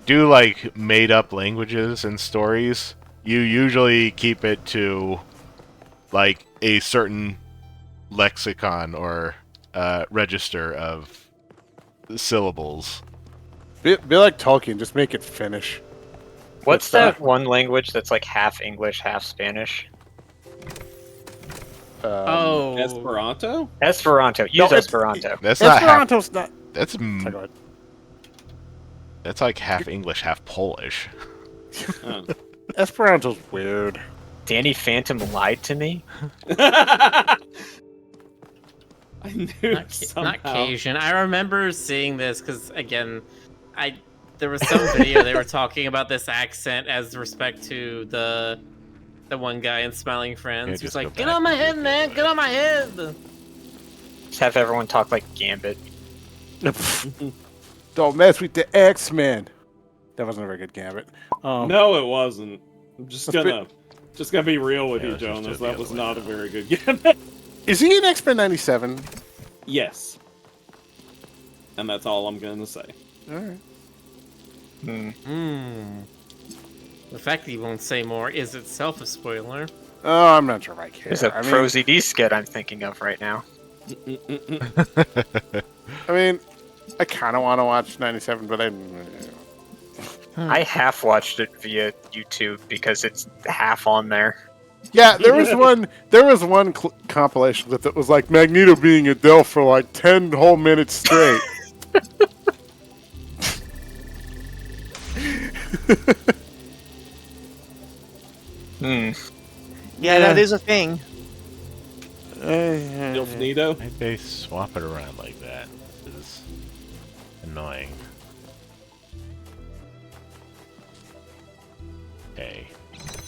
do like made up languages and stories, you usually keep it to like a certain lexicon or register of syllables. Be like Tolkien, just make it Finnish. What's that one language that's like half English, half Spanish? Oh. Esperanto? Esperanto. No, Use it's- Esperanto. That's not half, Esperanto's not. that's Sorry, go ahead. that's like half English, half Polish. Oh. Esperanto's weird. Danny Phantom lied to me. I knew Not somehow. Cajun. I remember seeing this because again, there was some video they were talking about this accent as respect to the one guy in Smiling Friends. Yeah, He's just like, go "Get back on my to head, man! Get on my head!" Just have everyone talk like Gambit. Don't mess with the X-Men. That wasn't a very good Gambit. No, it wasn't. I'm just Let's gonna be real with Yeah, you, let's just do Jonas. it the That other was way not a now. very good game. Is he in X-Men 97? Yes. And that's all I'm gonna say. Alright. The fact that you won't say more is itself a spoiler. Oh, I'm not sure if I care. There's a I mean, Pro ZD skit I'm thinking of right now. I mean, I kind of want to watch 97, but I half watched it via YouTube because it's half on there. yeah, there was one. There was one compilation clip that was like Magneto being Adele for like 10 whole minutes straight. Yeah, that is a thing. Nito? Why'd they swap it around like that? This is annoying. Okay.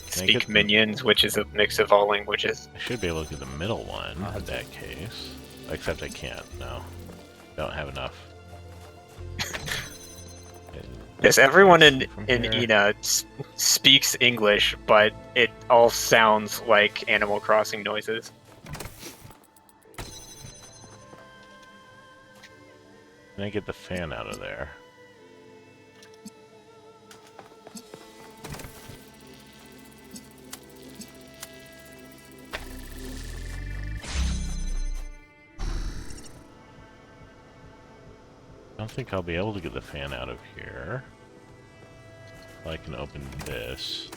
Speak Minions, which is a mix of all languages. I should be able to get the middle one in that case. Except I can't, no. Don't have enough. Yes, everyone in From in here. Ina speaks English, but it all sounds like Animal Crossing noises. Can I get the fan out of there? I don't think I'll be able to get the fan out of here. I can open this.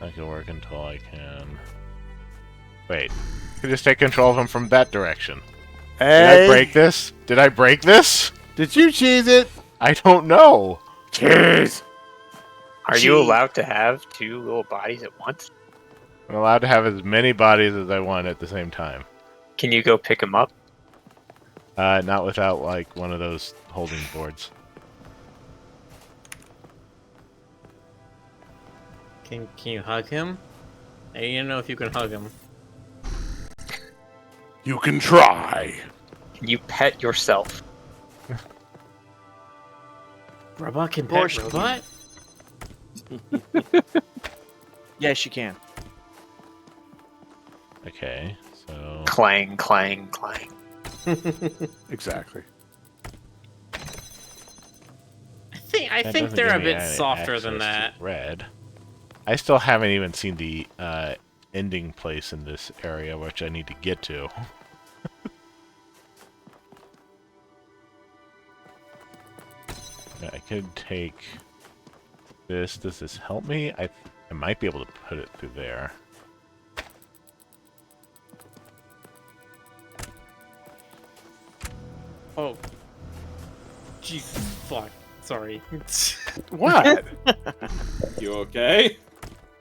That can work until I can... Wait. I can just take control of him from that direction. Did I break this? Did I break this? Did you cheese it? I don't know. Cheese. Are you allowed to have two little bodies at once? I'm allowed to have as many bodies as I want at the same time. Can you go pick them up? Not without, like, one of those holding boards. Can you hug him? I need to know if you can hug him. You can try. Can you pet yourself? Robot can course pet you robot? Yes, you can. Okay, so... Clang, clang, clang. Exactly. I that think doesn't they're give a me bit any softer than access that. to red. I still haven't even seen the ending place in this area, which I need to get to. I could take this. Does this help me? I might be able to put it through there. Oh. Jesus fuck. Sorry. What? You okay?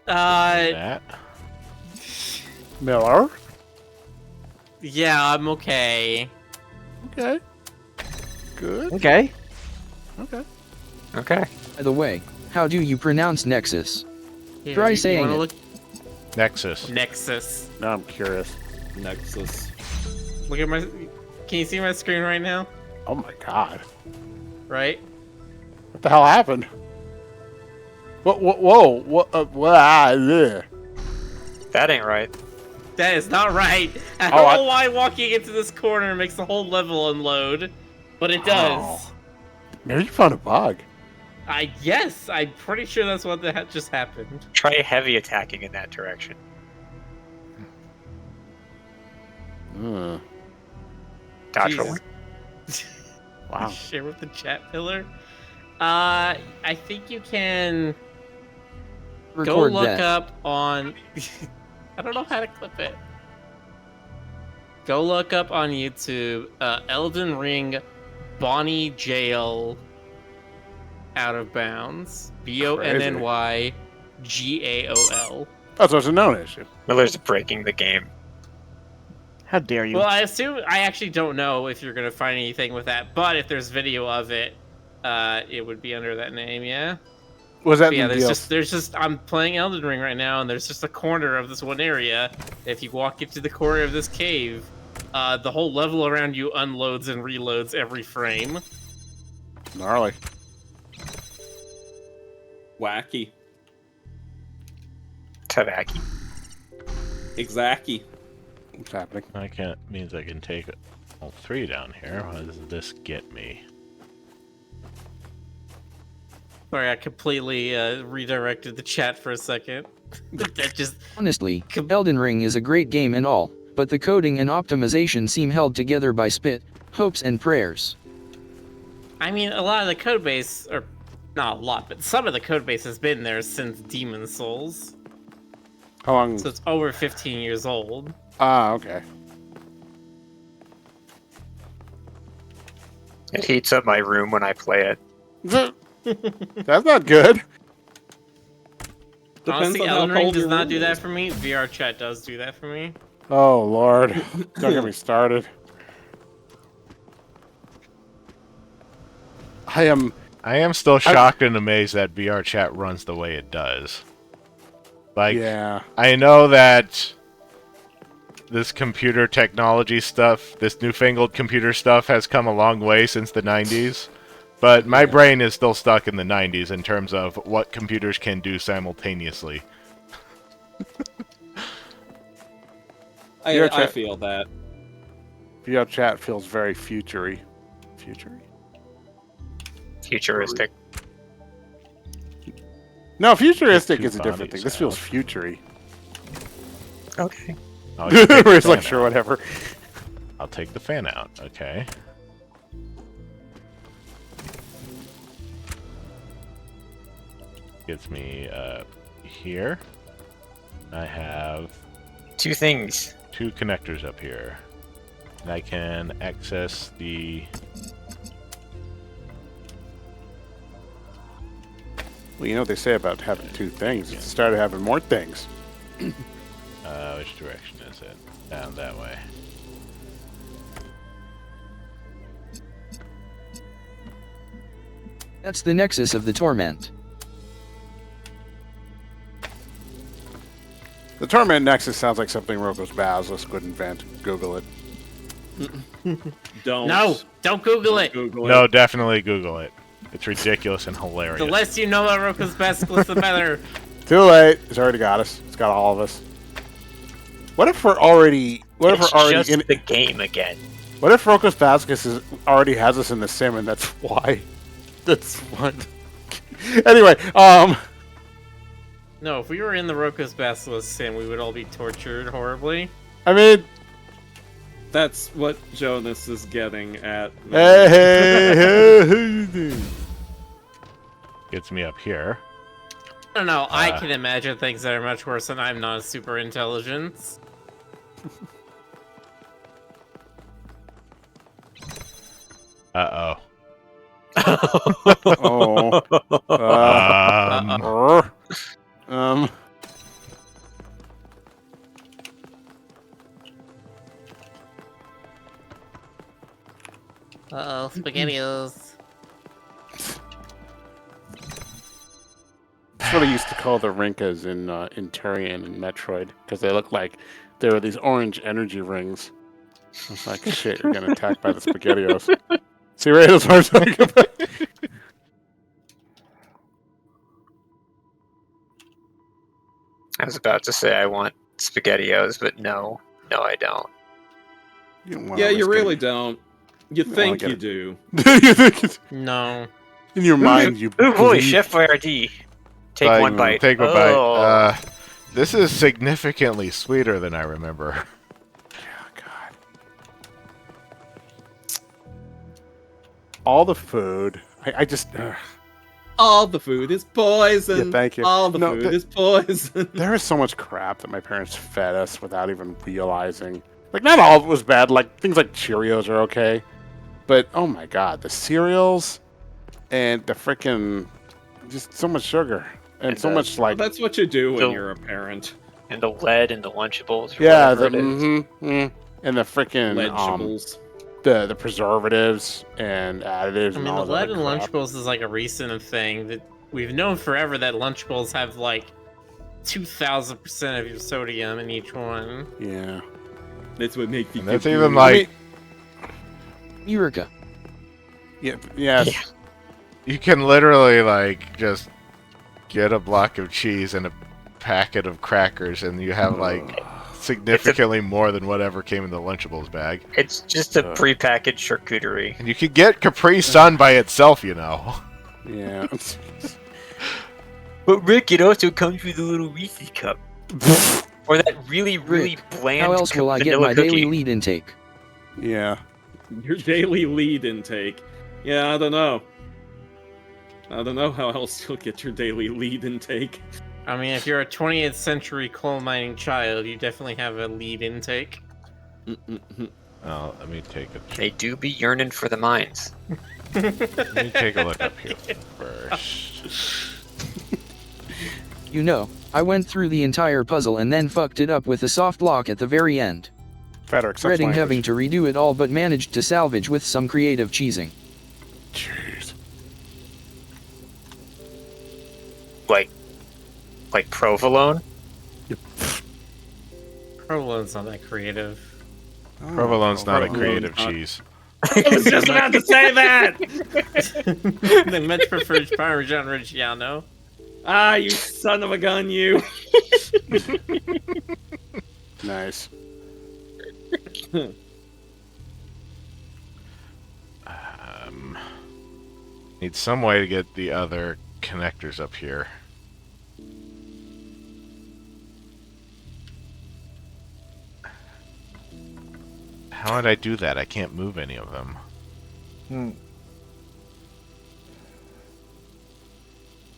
That. Miller? Yeah, I'm okay. Okay. Good. Okay. Okay. Okay. By the way, how do you pronounce Nexus? Here, Try you saying wanna it. Look? Nexus. Nexus. Now I'm curious. Nexus. Look at my. Can you see my screen right now? Oh my god. Right? What the hell happened? Whoa. What? There. That ain't right. That is not right. I don't know why walking into this corner makes the whole level unload, but it does. Maybe you found a bug. Yes, I'm pretty sure that's what just happened. Try heavy attacking in that direction. Dodge roll. Jesus. Wow. Share with the chat pillar. I think you can go Record look that. up on. I don't know how to clip it. Go look up on YouTube. Elden Ring, Bonnie Jail, Out of Bounds. BONNY GAOL. That's what's a known issue. Miller's breaking the game. How dare you? Well, I actually don't know if you're gonna find anything with that, but if there's video of it, it would be under that name, yeah. Was that But yeah, the there's just I'm playing Elden Ring right now, and there's just a corner of this one area. If you walk into the corner of this cave, the whole level around you unloads and reloads every frame. gnarly? Wacky. Tavaki. Exactly. What's happening? Means I can take all 3 down here. What does this get me? Sorry, I completely redirected the chat for a second. That just Honestly, Elden Ring is a great game and all, but the coding and optimization seem held together by spit, hopes and prayers. I mean, a lot of the code base, or not a lot, but some of the code base has been there since Demon Souls. How long? So it's over 15 years old. Ah, okay. It heats up my room when I play it. That's not good. Depends Honestly, on how Elden Ring cold does your not room do that is. for me. VR chat does do that for me. Oh Lord, don't get me started. I am still shocked and amazed that VR chat runs the way it does. Like, Yeah. I know that this computer technology stuff, this newfangled computer stuff has come a long way since the 90s, but my brain is still stuck in the 90s in terms of what computers can do simultaneously. I feel that. VR chat feels very futury. Futuristic. No, futuristic Two is a different bodies thing. This feels futury. Okay. Oh, you take the It's like fan sure, out. whatever. I'll take the fan out. Okay. Gets me here. I have 2 things. 2 connectors up here. And I can access the... Well, you know what they say about having 2 things. It started having more things. which direction is it? Down that way. That's the nexus of the torment. The Torment Nexus sounds like something Roko's Basilisk would invent. Google it. Don't. No, don't Google it. Google No, it. definitely Google it. It's ridiculous and hilarious. The less you know about Roko's Basilisk, the better. Too late. It's already got us. It's got all of us. What if we're already? What if It's we're already just in? the game again. What if Roko's Basilisk already has us in the sim, and that's why? That's what. Anyway, No, if we were in the Roko's Basilisk sim, we would all be tortured horribly. I mean, That's what Jonas is getting at. hey. Gets me up here. I don't know, I can imagine things that are much worse, and I'm not a super intelligence. Uh-oh. Oh. Um. Uh-oh, SpaghettiOs. That's what I used to call the Rinkas in Turian and Metroid, because they look like there were these orange energy rings. I was like, shit, you're getting attacked by the SpaghettiOs. See, right? That's what I'm talking about. I was about to say I want SpaghettiOs, but no, I don't. You don't want Yeah, to you risk really it. don't. You wanna think get you it. do. You think it's- No. in your mind, you Oh boy, believe- Chef Boyardee. Take Like, one bite. Take a Oh. bite. This is significantly sweeter than I remember. Oh, God. All the food. I just. All the food is poison. Yeah, thank you. All the No, food is poison. There is so much crap that my parents fed us without even realizing. Like, not all of it was bad. Like, things like Cheerios are okay. But, oh my God, the cereals and the frickin' just so much sugar. And so much, like... That's what you do when The- you're a parent. And the lead in the Lunchables. Or Yeah, whatever the... it is. and the frickin' Vegetables. the preservatives and additives I and mean, all the that lead in crap. Lunchables is like a recent thing that we've known forever that Lunchables have like 2,000% of your sodium in each one. Yeah. That's what makes you. And that's feel even good. like Eureka. Yeah, yes. Yeah. you can literally like just get a block of cheese and a packet of crackers, and you have like significantly more than whatever came in the Lunchables bag. It's just a prepackaged charcuterie. And you could get Capri Sun by itself, you know. Yeah. But Rick, it also comes with a little Reese's cup. Or that really, really bland How else will I get vanilla my cookie. daily lead intake? Yeah. Your daily lead intake. Yeah, I don't know. I don't know how else you'll get your daily lead intake. I mean, if you're a 20th century coal mining child, you definitely have a lead intake. Oh, let me take a They do be yearning for the mines. let me take a look up here first. You know, I went through the entire puzzle and then fucked it up with a soft lock at the very end. Frederick, such Dreading language. having to redo it all, but managed to salvage with some creative cheesing. Jeez. Like provolone? Provolone's not that creative. Provolone's not a Provolone's creative not- cheese. I was just about to say that! They much prefer Parmesan Reggiano. Ah, you son of a gun, you! Nice. Need some way to get the other connectors up here. How would I do that? I can't move any of them.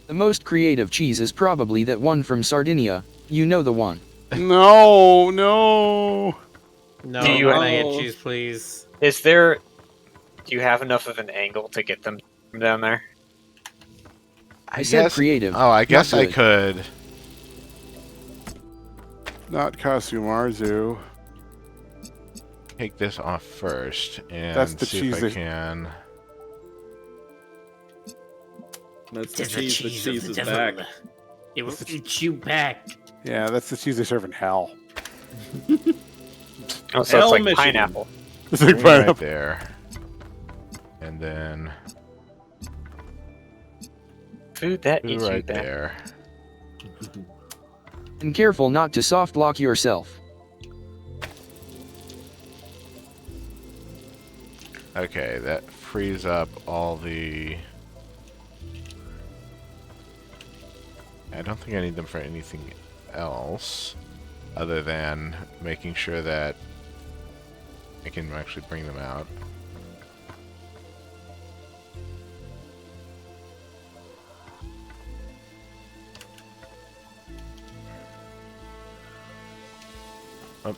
The most creative cheese is probably that one from Sardinia. You know the one. No, no. No, Do you- mac and cheese, please. Is there... Do you have enough of an angle to get them from down there? I said creative. Oh, I guess I good. could. Not Kasumarzu. Take this off first and That's the see cheese if I that- can. That's the Tis cheese that of the cheese devil. back. It will eat you back. Yeah, that's the cheese they serve in hell. Oh, so Hell, it's like Michigan. pineapple. It's like Right pineapple. there. And then Food that two eats you right back. there. And careful not to soft lock yourself. Okay, that frees up all the... I don't think I need them for anything else other than making sure that I can actually bring them out. Oh.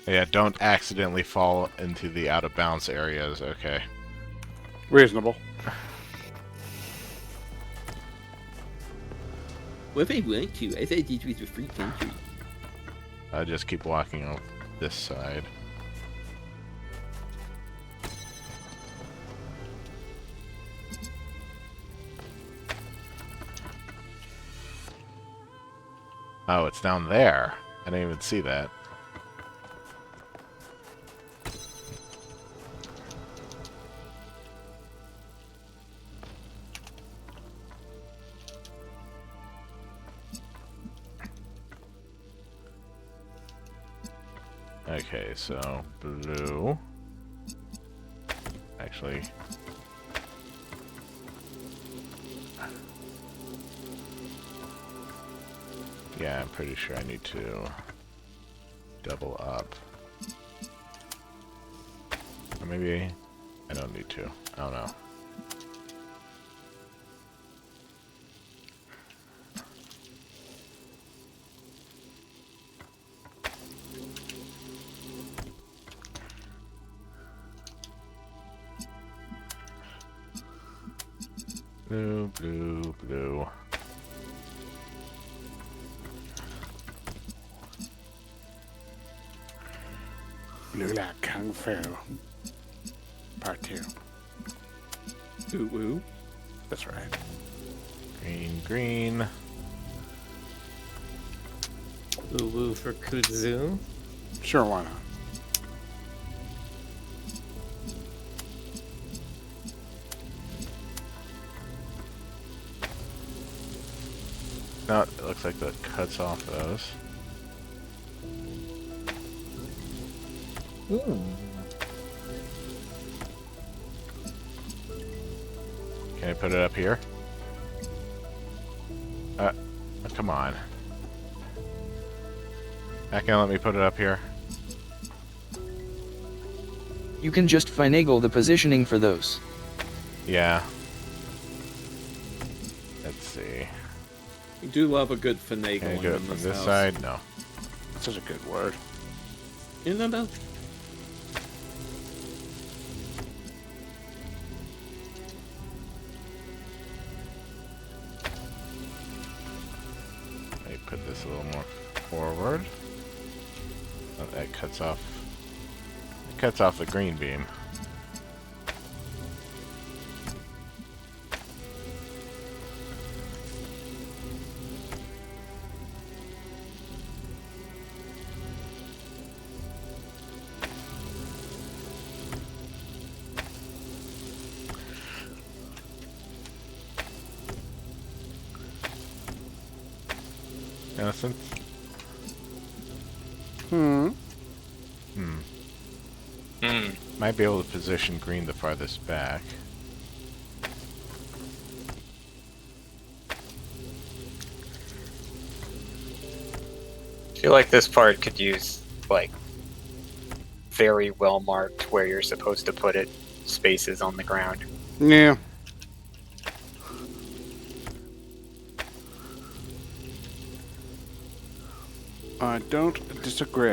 Yeah, don't accidentally fall into the out of bounds areas. Okay. Reasonable. What if I want to? I thought this was a free country. I just keep walking on this side. Oh, it's down there. I didn't even see that. Okay, so blue. Actually, yeah, I'm pretty sure I need to double up. Or maybe I don't need to. I don't know. Blue, blue, blue. Blue like Kung Fu. Part 2. Ooh, ooh. That's right. Green, green. Woo woo for kudzu. Sure, why not? No, it looks like that cuts off those. Can I put it up here? Oh, come on. Not gonna let me put it up here. You can just finagle the positioning for those. Yeah. Let's see. You do love a good Can I finagling do it in from this this house. side? No. That's such a good word. You know that? Let me put this a little more forward. Oh, that cuts off. It cuts off the green beam. Innocent? Hmm. Might be able to position green the farthest back. I feel like this part could use, like, very well marked where you're supposed to put it, spaces on the ground. Yeah. I don't disagree.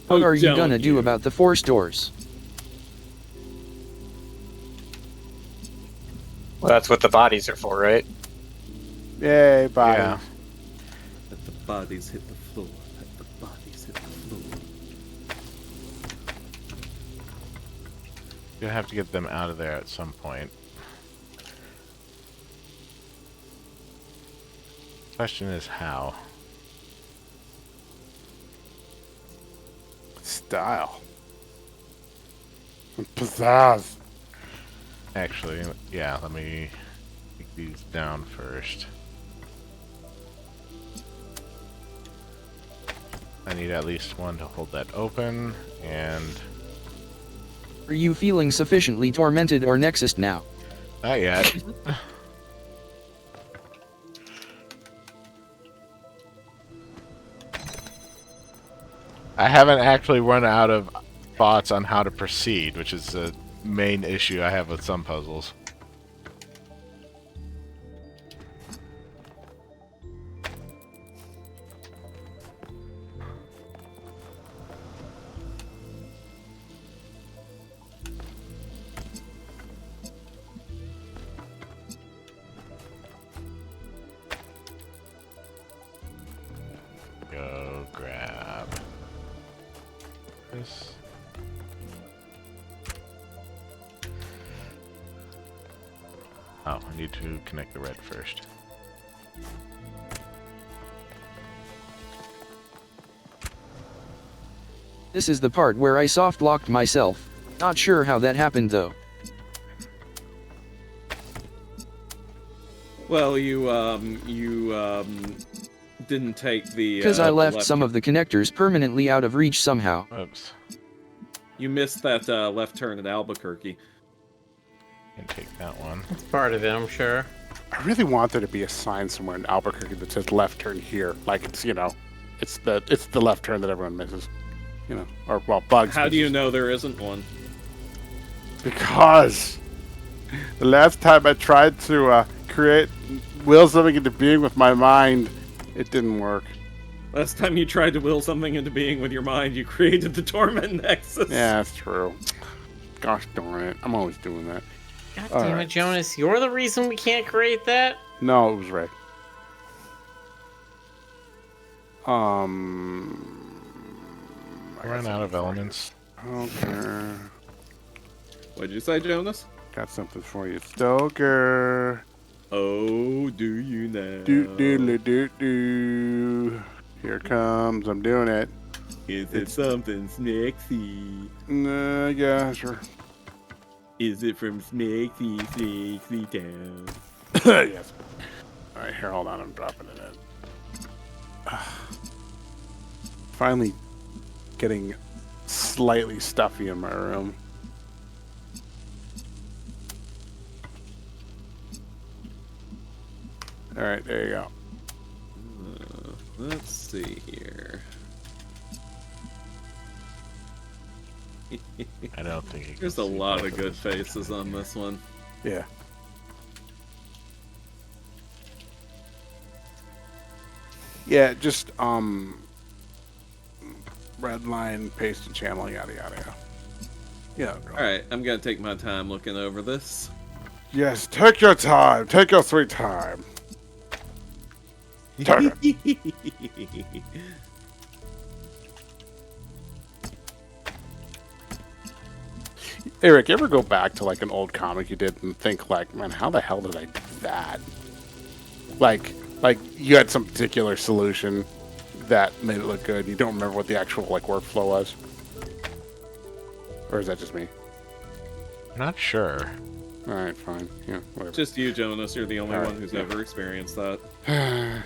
What Oh, are you don't gonna do about the force doors? Well, that's what the bodies are for, right? Yay, bye. Yeah. Let the bodies hit the floor. Let the bodies hit the floor. You'll have to get them out of there at some point. Question is how. Style. Pizzazz. Actually, yeah, let me take these down first. I need at least one to hold that open, and Are you feeling sufficiently tormented or nexused now? not yet. I haven't actually run out of thoughts on how to proceed, which is the main issue I have with some puzzles. Oh, I need to connect the red first. This is the part where I soft locked myself. Not sure how that happened though. Well, you didn't take the. Because I left left some of the connectors permanently out of reach somehow. Oops. You missed that left turn at Albuquerque. Can take that one. It's part of it, I'm sure. I really want there to be a sign somewhere in Albuquerque that says left turn here. Like it's, you know, it's the left turn that everyone misses. You know, or well, bugs. How do you misses. know there isn't one? Because the last time I tried to will something into being with my mind, it didn't work. Last time you tried to will something into being with your mind, you created the Torment Nexus. Yeah, that's true. Gosh darn it. I'm always doing that. God All damn right. it, Jonas. You're the reason we can't create that? No, it was Ray. I ran out of elements. Okay. What'd you say, Jonas? Got something for you, Stoker. Oh, do you now? Do. Here it comes. I'm doing it. Is it something sexy? Yeah, sure. Is it from Sexy Town? Yes. All right, here, hold on. I'm dropping it in. Finally getting slightly stuffy in my room. All right, there you go. Let's see here. I don't think you can There's a see lot both of good us. faces on this one. Yeah. Yeah, just red line, paste and channel, yada yada yada. Yeah. Alright, I'm gonna take my time looking over this. Yes, take your time. Take your sweet time. Turn it. Eric, you ever go back to like an old comic you did and think like, man, how the hell did I do that? Like you had some particular solution that made it look good. You don't remember what the actual like workflow was, or is that just me? Not sure. All right, fine. Yeah, whatever. Just you, Jonas. You're the only All right, one who's yeah. ever experienced that. Maybe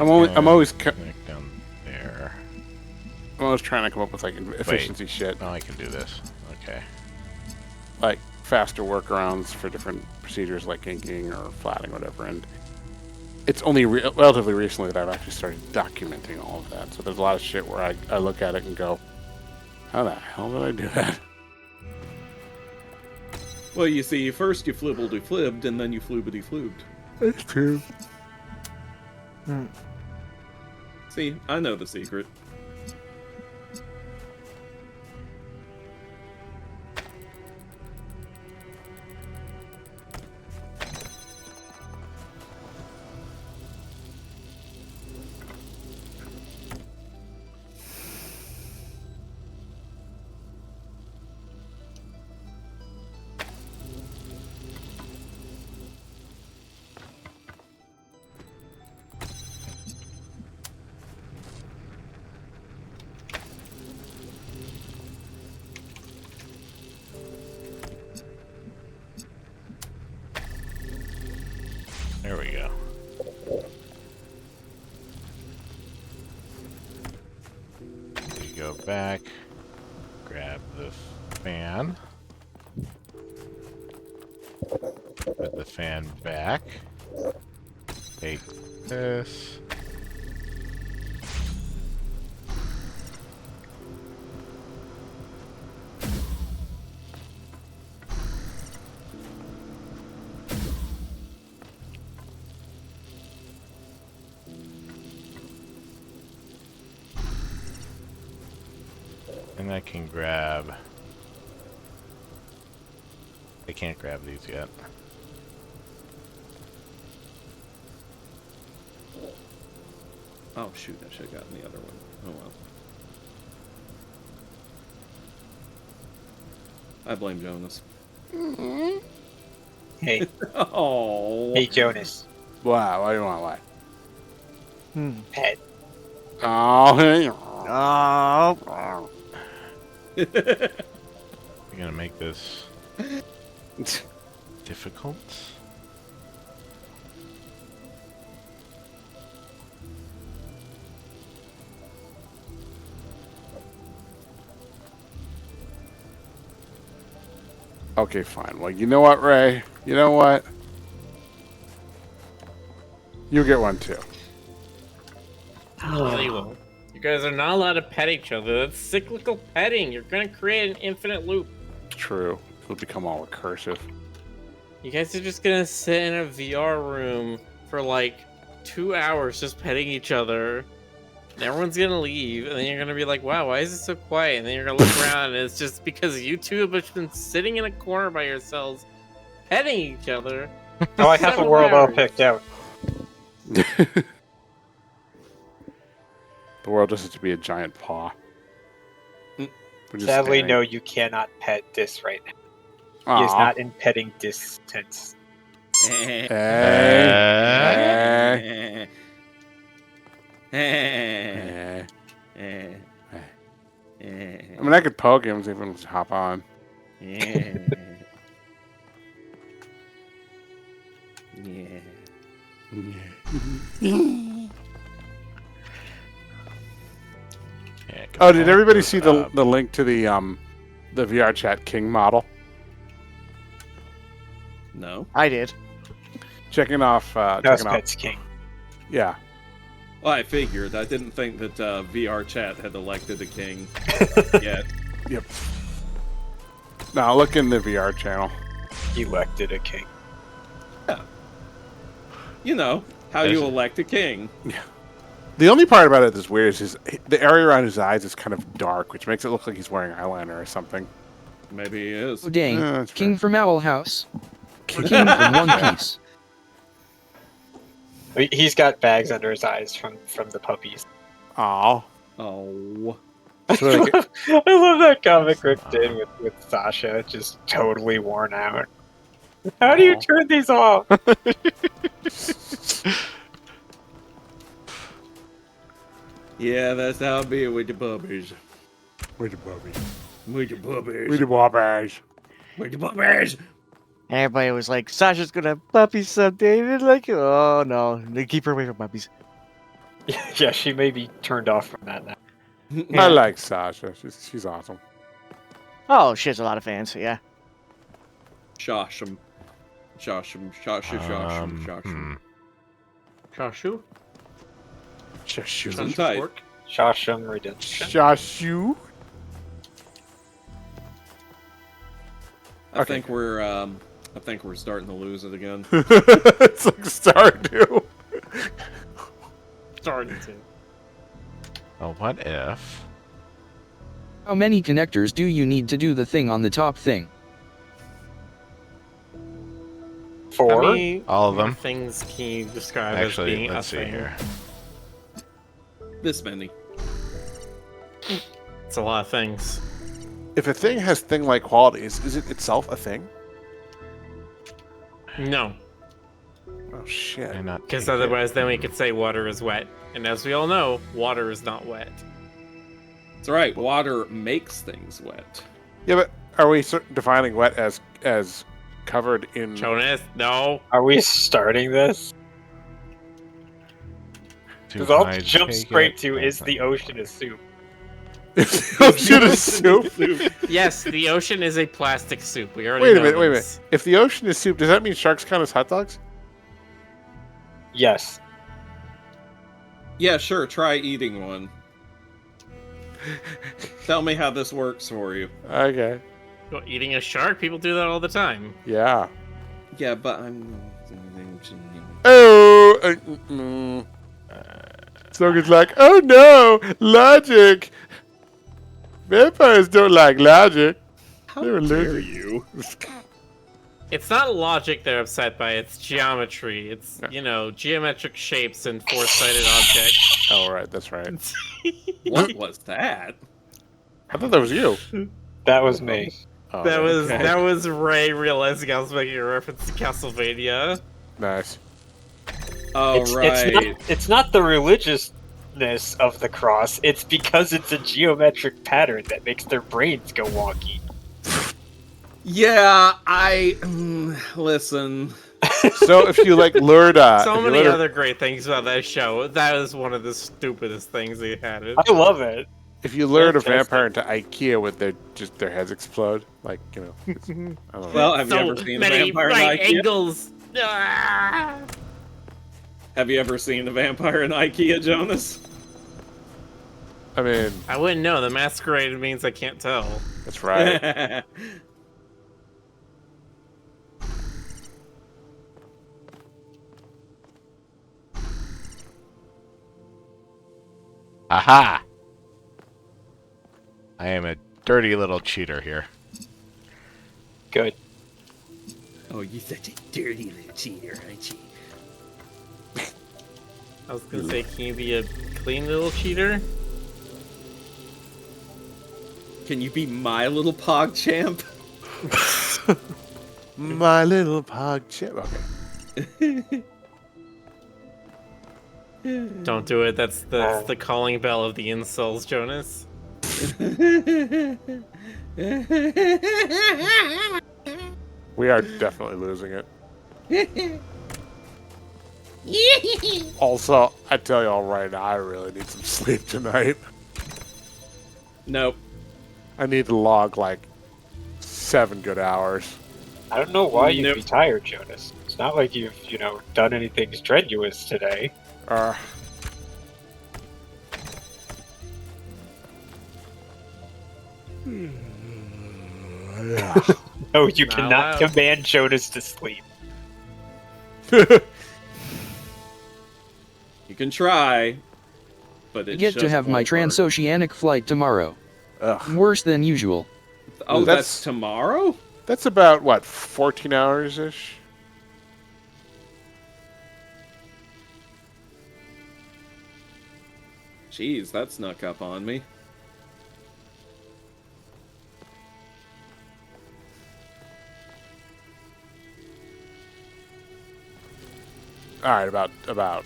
I'm I always can connect down there. I'm always trying to come up with like efficiency shit, Oh, I can do this. Okay. like faster workarounds for different procedures like inking or flatting, or whatever. And it's only relatively recently that I've actually started documenting all of that. So there's a lot of shit where I look at it and go, how the hell did I do that? Well, you see, first you flibbledy-flibbed, and then you floobity-floobed. That's true. See, I know the secret. There we go. We go back, grab the fan, put the fan back, take this, and I can grab. I can't grab these yet. Oh shoot, I should have gotten the other one. Oh well. I blame Jonas. Hey, Oh. hey, Jonas. Wow, why do you want to lie? Pet. Oh, hey. Oh. You're gonna make this difficult? Okay, fine. Well, you know what, Ray? You know what? You get one too. No, you won't. You guys are not allowed to pet each other. That's cyclical petting. You're gonna create an infinite loop. True. It'll become all recursive. You guys are just gonna sit in a VR room for like 2 hours just petting each other. And everyone's gonna leave, and then you're gonna be like, wow, why is it so quiet? And then you're gonna look around, and it's just because you two have just been sitting in a corner by yourselves, petting each other. Oh, I have a world all picked out. The world just has to be a giant paw. We're just Sadly, staring. no, you cannot pet this right now. He is Aw. not in petting distance. Hey. Eh. Hey. I mean, I could poke him, see if he wants to hop on. Yeah. Yeah, Oh, did everybody see the link to the VR Chat King model? No. I did. Checking off. That's Checking off. Pet's King. Yeah. Well, I figured. I didn't think that VR Chat had elected a king yet. Yep. Now look in the VR channel. Elected a king. You know, how you elect a king. The only part about it that's weird is the area around his eyes is kind of dark, which makes it look like he's wearing eyeliner or something. Maybe he is. Oh dang, that's King fair. from Owl House. King from One Piece. He's got bags under his eyes from the puppies. Aw. Oh. So like, I love that comic Rick did with Sasha, just totally worn out. How do you turn these off? Yeah, that's how it be with the puppies. with the puppies. With the puppies. With the puppies. With the puppies. Everybody was like, Sasha's gonna have puppies someday. And like, oh no, they keep her away from puppies. Yeah, she may be turned off from that now. I like Sasha. She's awesome. Oh, she has a lot of fans, yeah. Shosham. Shosham. Shosham. Shosham. Shosham. Shashu? Shashu. Tight. Shawsham Redemption. Shashu. I think we're starting to lose it again. It's like Stardew. Starting to. Oh, what if? How many connectors do you need to do the thing on the top thing? 4? How many All of them? things can you describe Actually, as being let's a see thing? here. This many. It's a lot of things. If a thing has thing-like qualities, is it itself a thing? No, Oh shit. Why not because take it? otherwise then we could say water is wet. And as we all know, water is not wet. That's right. Water makes things wet. Yeah, but are we defining wet as covered in? Jonas, no. Are we starting this? To Because I'll hide, jump take straight it. to is the ocean a soup? Ocean is soup. Yes, the ocean is a plastic soup. We already Wait a know minute. Wait a this. minute. If the ocean is soup, does that mean sharks count as hot dogs? Yes. Yeah, sure. Try eating one. Tell me how this works for you. Okay. Well, eating a shark, people do that all the time. Yeah. Yeah, but I'm. Oh. Soga's like, oh no, logic. Vampires don't like logic. How They're dare allergic. you? It's not logic they're upset by, it's geometry. It's, you know, geometric shapes and four-sided objects. Oh right, that's right. What was that? I thought that was you. That was me. Oh, That okay. was Ray realizing I was making a reference to Castlevania. Nice. Oh, right. It's not the religiousness of the cross. It's because it's a geometric pattern that makes their brains go wonky. Yeah, listen. So if you like lured, So many other great things about that show. That is one of the stupidest things they had. I love it. if you lured a Fantastic. vampire into IKEA, would their heads explode? Like, you know, I don't know. Well, have you ever seen a vampire in IKEA? angles. Ah! Have you ever seen a vampire in IKEA, Jonas? I mean, I wouldn't know. The masquerade means I can't tell. that's right. Aha! I am a dirty little cheater here. Good. Oh, you're such a dirty little cheater, aren't you? I was gonna say, can you be a clean little cheater? Can you be my little pog champ? My little pog chip. Okay. Don't do it. That's the calling bell of the incels, Jonas. We are definitely losing it. Also, I tell y'all right now, I really need some sleep tonight. Nope. I need to log like 7 good hours. I don't know why you'd Nope. be tired, Jonas. It's not like you've, done anything strenuous today. No, you Not cannot allowed. command Jonas to sleep. You can try, but I it get to just have my won't work. transoceanic flight tomorrow. Ugh. Worse than usual. Oh, That's- that's tomorrow? That's about, what, 14 hours-ish? Jeez, that snuck up on me. Alright, about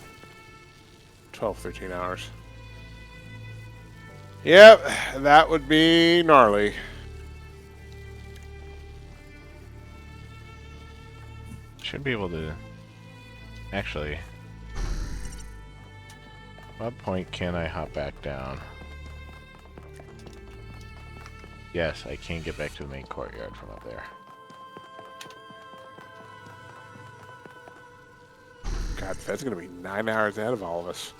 12, 13 hours. Yep, that would be gnarly. Should be able to... Actually... What point can I hop back down? Yes, I can get back to the main courtyard from up there. God, Fed's gonna be 9 hours ahead of all of us.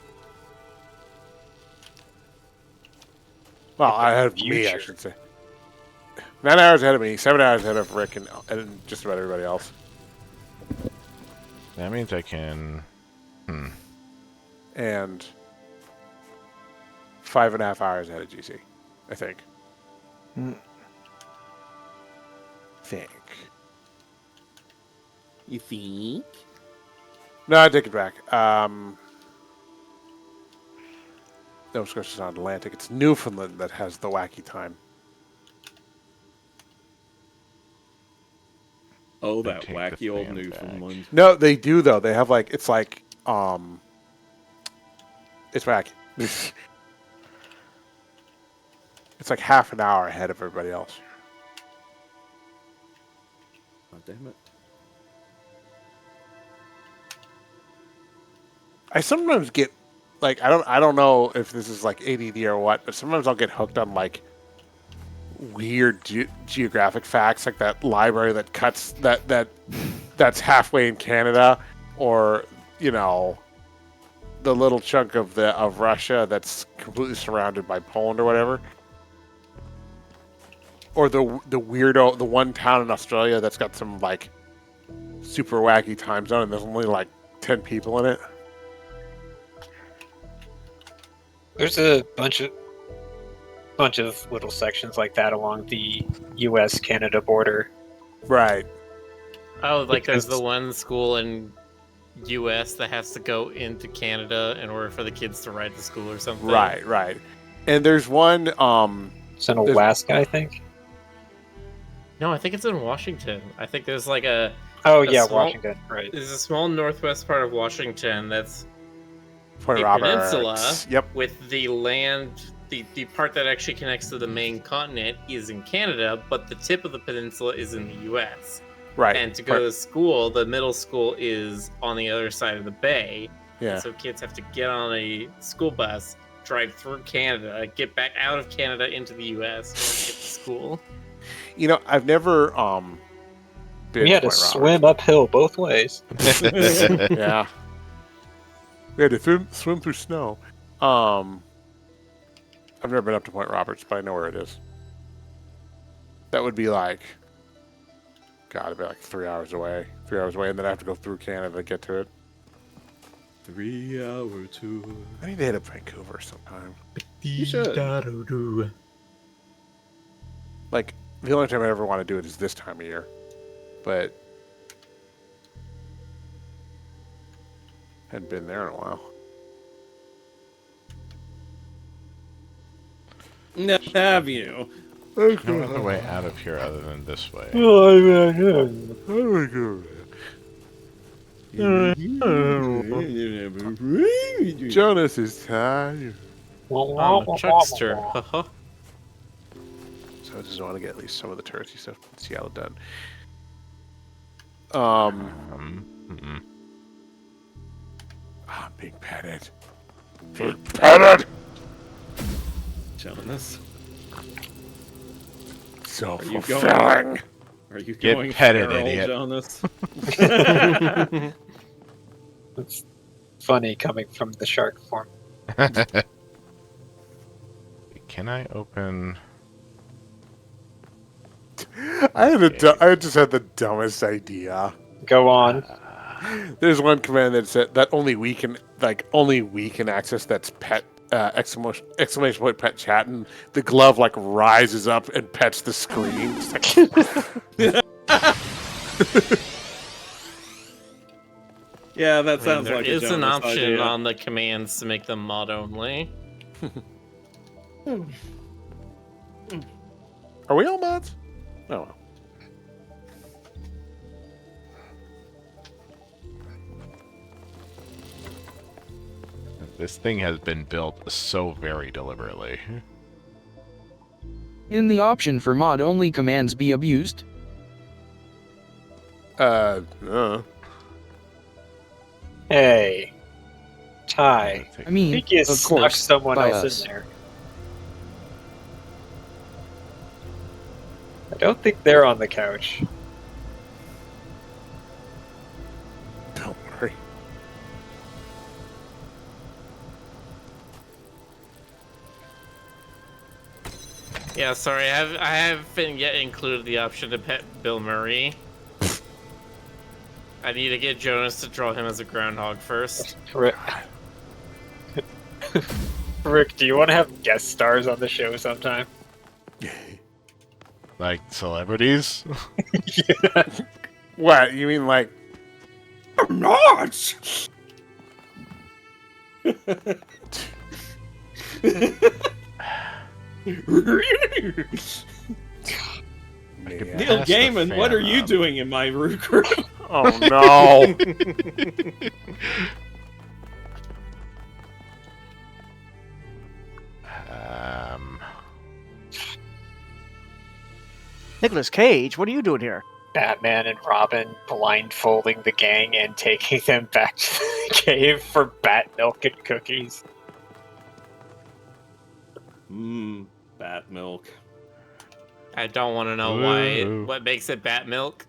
Well, ahead of me, I should say. 9 hours ahead of me, 7 hours ahead of Rick and just about everybody else. That means I can... And 5.5 hours ahead of GC, I think. You think? No, I take it back. Nova Scotia's on Atlantic. It's Newfoundland that has the wacky time. Oh, that Take the wacky old fan Newfoundland. No, they do though. They have like it's wacky. It's like half an hour ahead of everybody else. Oh, damn it. I sometimes get like I don't know if this is like ADD or what, but sometimes I'll get hooked on like weird geographic facts, like that library that cuts that's halfway in Canada, or the little chunk of Russia that's completely surrounded by Poland or whatever, or the weirdo the one town in Australia that's got some like super wacky time zone and there's only like 10 people in it. There's a bunch of little sections like that along the U.S.-Canada border. Right. Oh, like there's Because- the one school in U.S. that has to go into Canada in order for the kids to ride to school or something. Right. And there's one It's in Alaska, I think. No, I think it's in Washington. I think there's like a Oh, a yeah, small- Washington, right. there's a small northwest part of Washington that's Point a Roberts. peninsula. Yep. With the land, the part that actually connects to the main continent is in Canada, but the tip of the peninsula is in the U.S. Right. And to go to school, the middle school is on the other side of the bay. Yeah. So kids have to get on a school bus, drive through Canada, get back out of Canada into the U.S. in order to get to school. You know, I've never been We had to Point Roberts. swim uphill both ways. Yeah. We had to swim through snow. I've never been up to Point Roberts, but I know where it is. That would be like, God, it'd be like 3 hours away. 3 hours away, and then I have to go through Canada to get to it. 3 hour tour. I need to hit up Vancouver sometime. You should. Like, the only time I ever want to do it is this time of year. But hadn't been there in a while. No, have you? No other way out of here other than this way. Jonas is tired. I'm a chuckster. Haha. So I just want to get at least some of the touristy stuff in Seattle done. I'm being petted. Being petted! Jonas, So Are you fulfilling. are you Get going petted, feral, idiot. Jonas? It's funny coming from the shark form. Can I open? I just had the dumbest idea. Go on. There's one command that said that only we can access that's pet exclamation point pet chat, and the glove like rises up and pets the screen. It's like, Yeah, that sounds There like is a an Jonas option idea. on the commands to make them mod only. are we all mods? Oh. Well. This thing has been built so very deliberately. Can the option for mod-only commands be abused? Hey. Ty. I mean, I think you of snuck course, someone by else us. in there. I don't think they're on the couch. Don't worry. Yeah, sorry, I haven't yet included the option to pet Bill Murray. I need to get Jonas to draw him as a groundhog first. Rick, Rick, do you want to have guest stars on the show sometime? Like celebrities? Yeah. What? You mean like? I'm not. Neil That's the Gaiman, what are you fan doing in my root crew? Oh no! Nicolas Cage, what are you doing here? Batman and Robin blindfolding the gang and taking them back to the cave for bat milk and cookies. Bat milk. I don't want to know what makes it bat milk.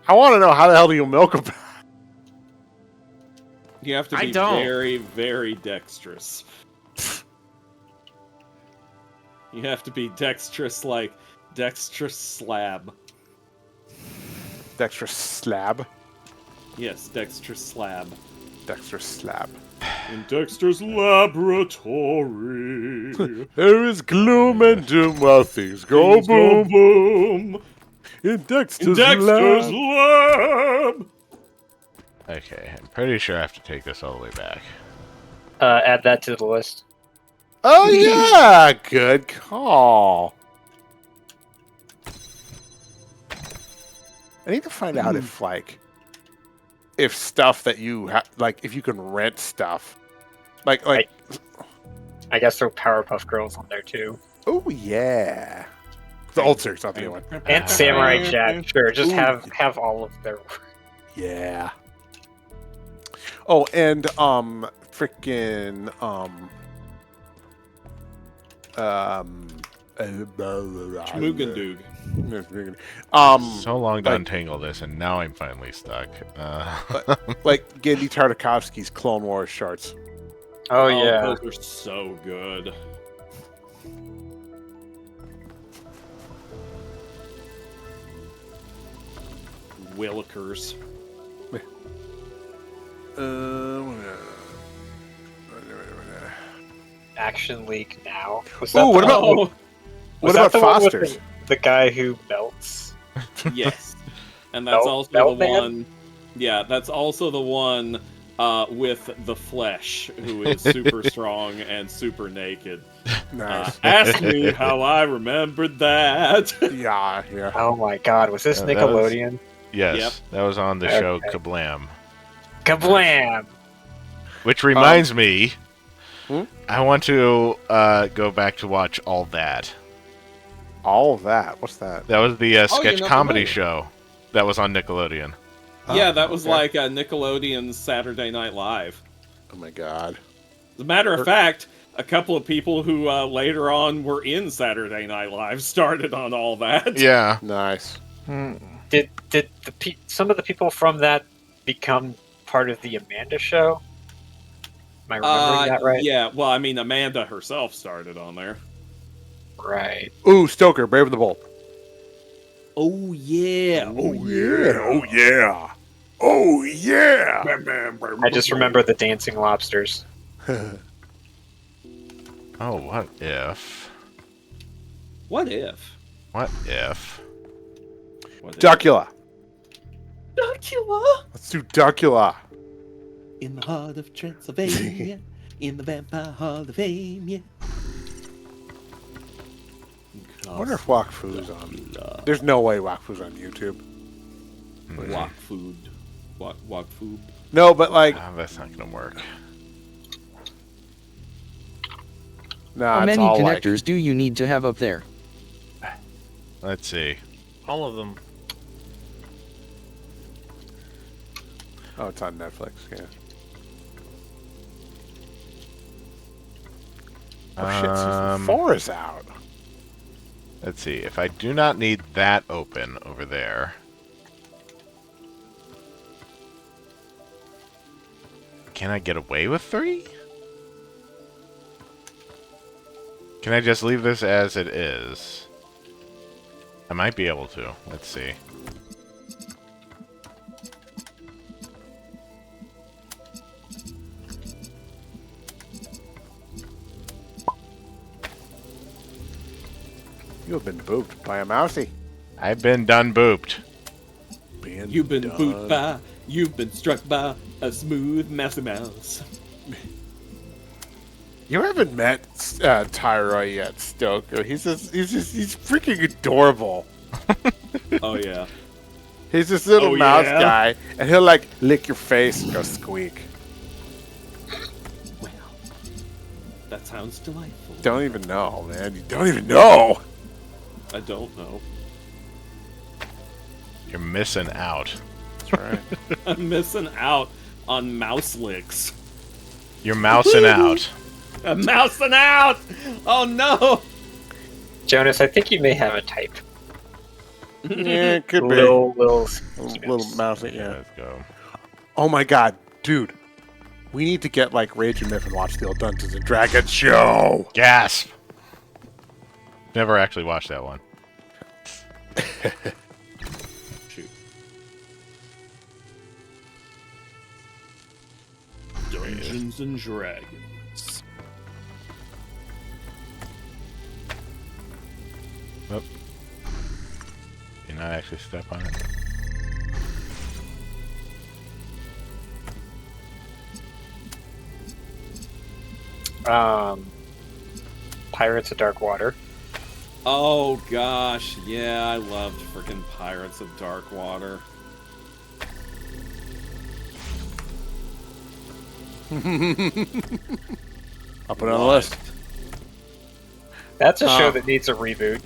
I want to know how the hell do you milk a bat? You have to I be don't. very, very dexterous. You have to be dexterous like dexterous slab. Dexterous slab. Yes, dexterous slab. Dexterous slab. In Dexter's laboratory. There is gloom and doom while things go Things boom. boom. In Dexter's, Dexter's lab. lab. Okay, I'm pretty sure I have to take this all the way back. Add that to the list. Oh yeah, good call. I need to find out if if stuff that you if you can rent stuff, I guess throw Powerpuff Girls on there too. Oh yeah, the ulcers, not the other one. And Samurai Jack, sure. Just have all of their. Yeah. Oh, and freaking Schmoogendoog. So long to untangle this, and now I'm finally stuck. Like Gendy Tartakovsky's Clone Wars shorts. Oh yeah, those are so good. Willikers. Action League now. Oh, what about Foster's? The guy who melts. Yes, and that's also the one. Yeah, that's also the one with the Flesh, who is super strong and super naked. Nice. Ask me how I remembered that. Yeah. Oh my God, was this Nickelodeon? Yes, that was on the show Kablam. Kablam! Which reminds me, I want to go back to watch All That. All That? What's that? That was the sketch comedy show that was on Nickelodeon. Yeah, that was like a Nickelodeon Saturday Night Live. Oh my God. As a matter of fact, a couple of people who later on were in Saturday Night Live started on All That. Yeah. Nice. Did some of the people from that become part of the Amanda Show? Am I remembering that right? Yeah, well, I mean, Amanda herself started on there. Right. Ooh, Stoker, Brave and the Bold. Oh, yeah. Oh, yeah. Oh, yeah. Oh, yeah. I just remember the dancing lobsters. Oh, what if? What if? What if? Duckula. Duckula? Let's do Duckula. In the heart of Transylvania, in the Vampire Hall of Fame, yeah. I wonder if Wakfu's on. There's no way Wakfu's on YouTube. Wakfood. Wakfood. No, but like. That's not gonna work. How many connectors do you need to have up there? Let's see. All of them. Oh, it's on Netflix, yeah. Oh shit, season 4 is out. Let's see. If I do not need that open over there, can I get away with 3? Can I just leave this as it is? I might be able to. Let's see. You have been booped by a mousey. I've been done booped. You've been booped by, you've been struck by a smooth mousy mouse. You haven't met Tyroy yet, Stoker. He's freaking adorable. Oh yeah. He's this little mouse guy, and he'll like lick your face and go squeak. Well, that sounds delightful. Don't even know, man. You don't even know. I don't know. You're missing out. That's right. I'm missing out on mouse licks. You're mousing out. I'm mousing out! Oh no! Jonas, I think you may have a type. Yeah, it could be. Little mousey, yeah. Let's go. Oh my god, dude. We need to get like Rage and Myth and watch the old Dungeons and Dragons show. Gasp! Never actually watched that one. Shoot. Dungeons and Dragons. Nope. Did not actually step on it. Pirates of Dark Water. Oh gosh, yeah, I loved freaking Pirates of Darkwater. I'll put it on the list. That's a show that needs a reboot.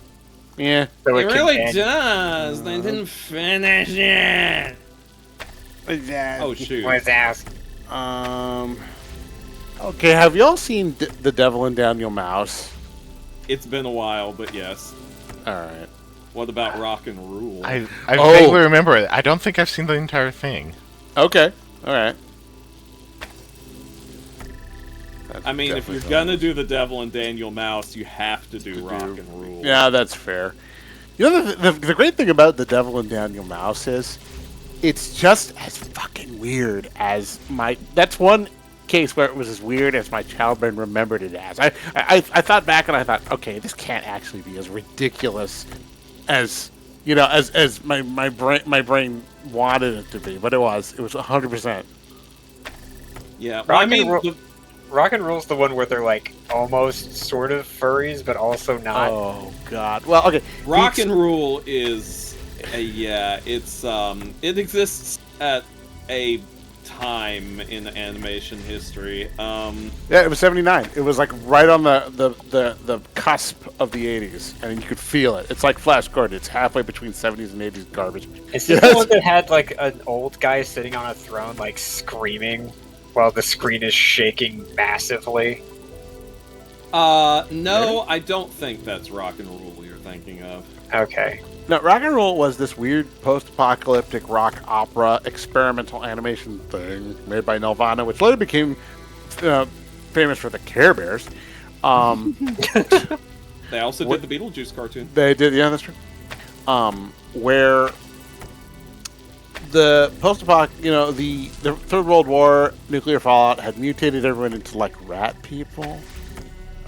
Yeah. So It can really end. does. They didn't finish it. Oh shoot. What's ass? Okay, have y'all seen The Devil and Daniel Mouse? It's been a while, but yes. Alright. What about Rock and Rule? I vaguely remember it. I don't think I've seen the entire thing. Okay, alright. I mean, if you're gonna do The Devil and Daniel Mouse, you have to do Rock and Rule. Yeah, that's fair. You know, the great thing about The Devil and Daniel Mouse is it's just as fucking weird as my... That's one case where it was as weird as my child brain remembered it as. I thought back and I thought, okay, this can't actually be as ridiculous as, you know, as my brain wanted it to be, but it was 100%. Yeah, well, I mean, Rock and Roll's the one where they're like almost sort of furries, but also not. Oh god. Well, okay. Rock and Rule is, yeah, it's it exists at a time in animation history. Yeah, it was 79. It was like right on the cusp of the 80s, and you could feel it. It's like Flash Gordon. It's halfway between 70s and 80s garbage. Is this the one that had like an old guy sitting on a throne, like screaming while the screen is shaking massively? No, I don't think that's Rock and Rule you're thinking of. Okay. No, Rock and Roll was this weird post-apocalyptic rock opera experimental animation thing made by Nelvana, which later became famous for the Care Bears. They also did the Beetlejuice cartoon. They did, yeah, that's true. Where the post-apoc, you know, the Third World War nuclear fallout had mutated everyone into like rat people.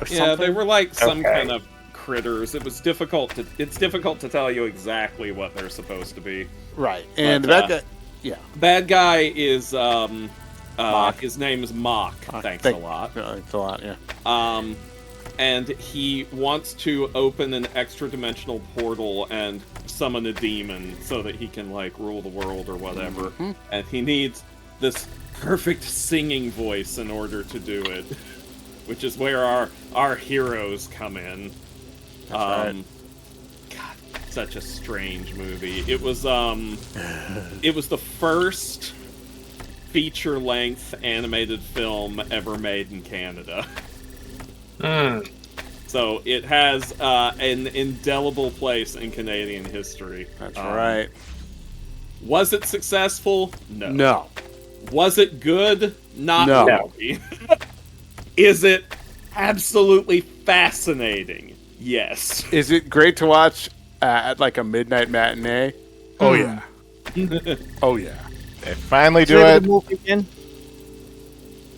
Or Yeah, something. they were like some kind of critters. It's difficult to tell you exactly what they're supposed to be. Right, and But, that guy, yeah. Bad guy is Mock. his name is Mock. Thanks a lot. Thanks a lot, yeah. And he wants to open an extra-dimensional portal and summon a demon so that he can like rule the world or whatever. Mm-hmm. And he needs this perfect singing voice in order to do it, which is where our heroes come in. Right. God, such a strange movie. It was the first feature-length animated film ever made in Canada. So it has an indelible place in Canadian history. That's right. Was it successful? No. No. Was it good? Not No. really. Is it absolutely fascinating? Yes. Is it great to watch at like a midnight matinee? Oh yeah. Oh yeah. They finally What's do the name of it. the movie again?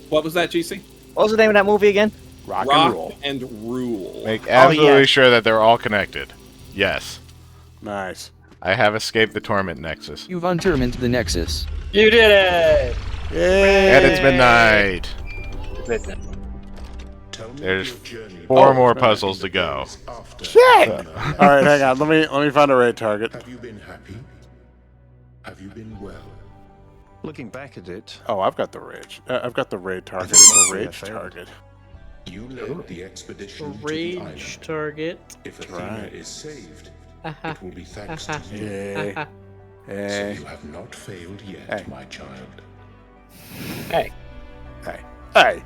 What was that, GC? What was the name of that movie again? Rock and Rule. Make absolutely yeah. sure that they're all connected. Yes. Nice. I have escaped the Torment Nexus. You've untermined the Nexus. You did it! Yay! And it's midnight. There's 4 more puzzles to go. Shit! All right, hang on. Let me find a raid target. Have you been happy? Have you been well? Looking back at it, Oh, I've got the raid. I've got the raid target. It's a rage target. You led the expedition to the Rage island. target. If Athena right. is saved, it will be thanks to you. Yay. So Hey. you have not failed yet, Hey. my child. Hey. Hey. Hey.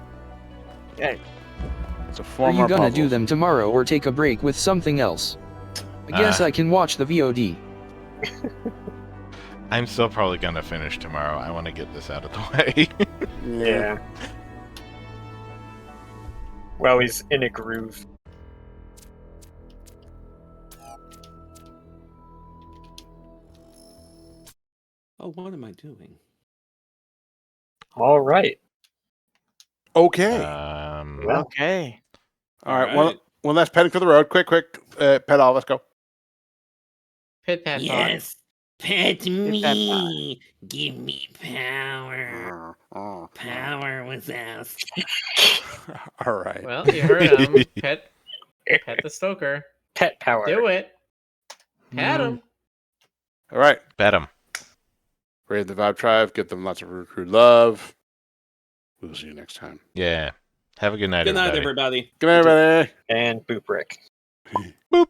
Hey. It's a Are four you more gonna puzzles. do them tomorrow or take a break with something else? I guess I can watch the VOD. I'm still probably gonna finish tomorrow. I want to get this out of the way. Yeah. Well, he's in a groove. Oh, what am I doing? All right. Okay. Okay. All right. Alright. One last petting for the road. Quick. Pedal. Let's go. Pit Pat Yes. Pet Pat me. Give me power. Power was asked. All right. Well, you heard him. Pet the Stoker. Pet power. Do it. Pat him. All right. Bet him. Raid the Vibe Tribe. Get them lots of recruit love. We'll see you next time. Yeah. Have a good night, Good night, everybody. everybody. Good night, everybody. And Boop Rick. Boop.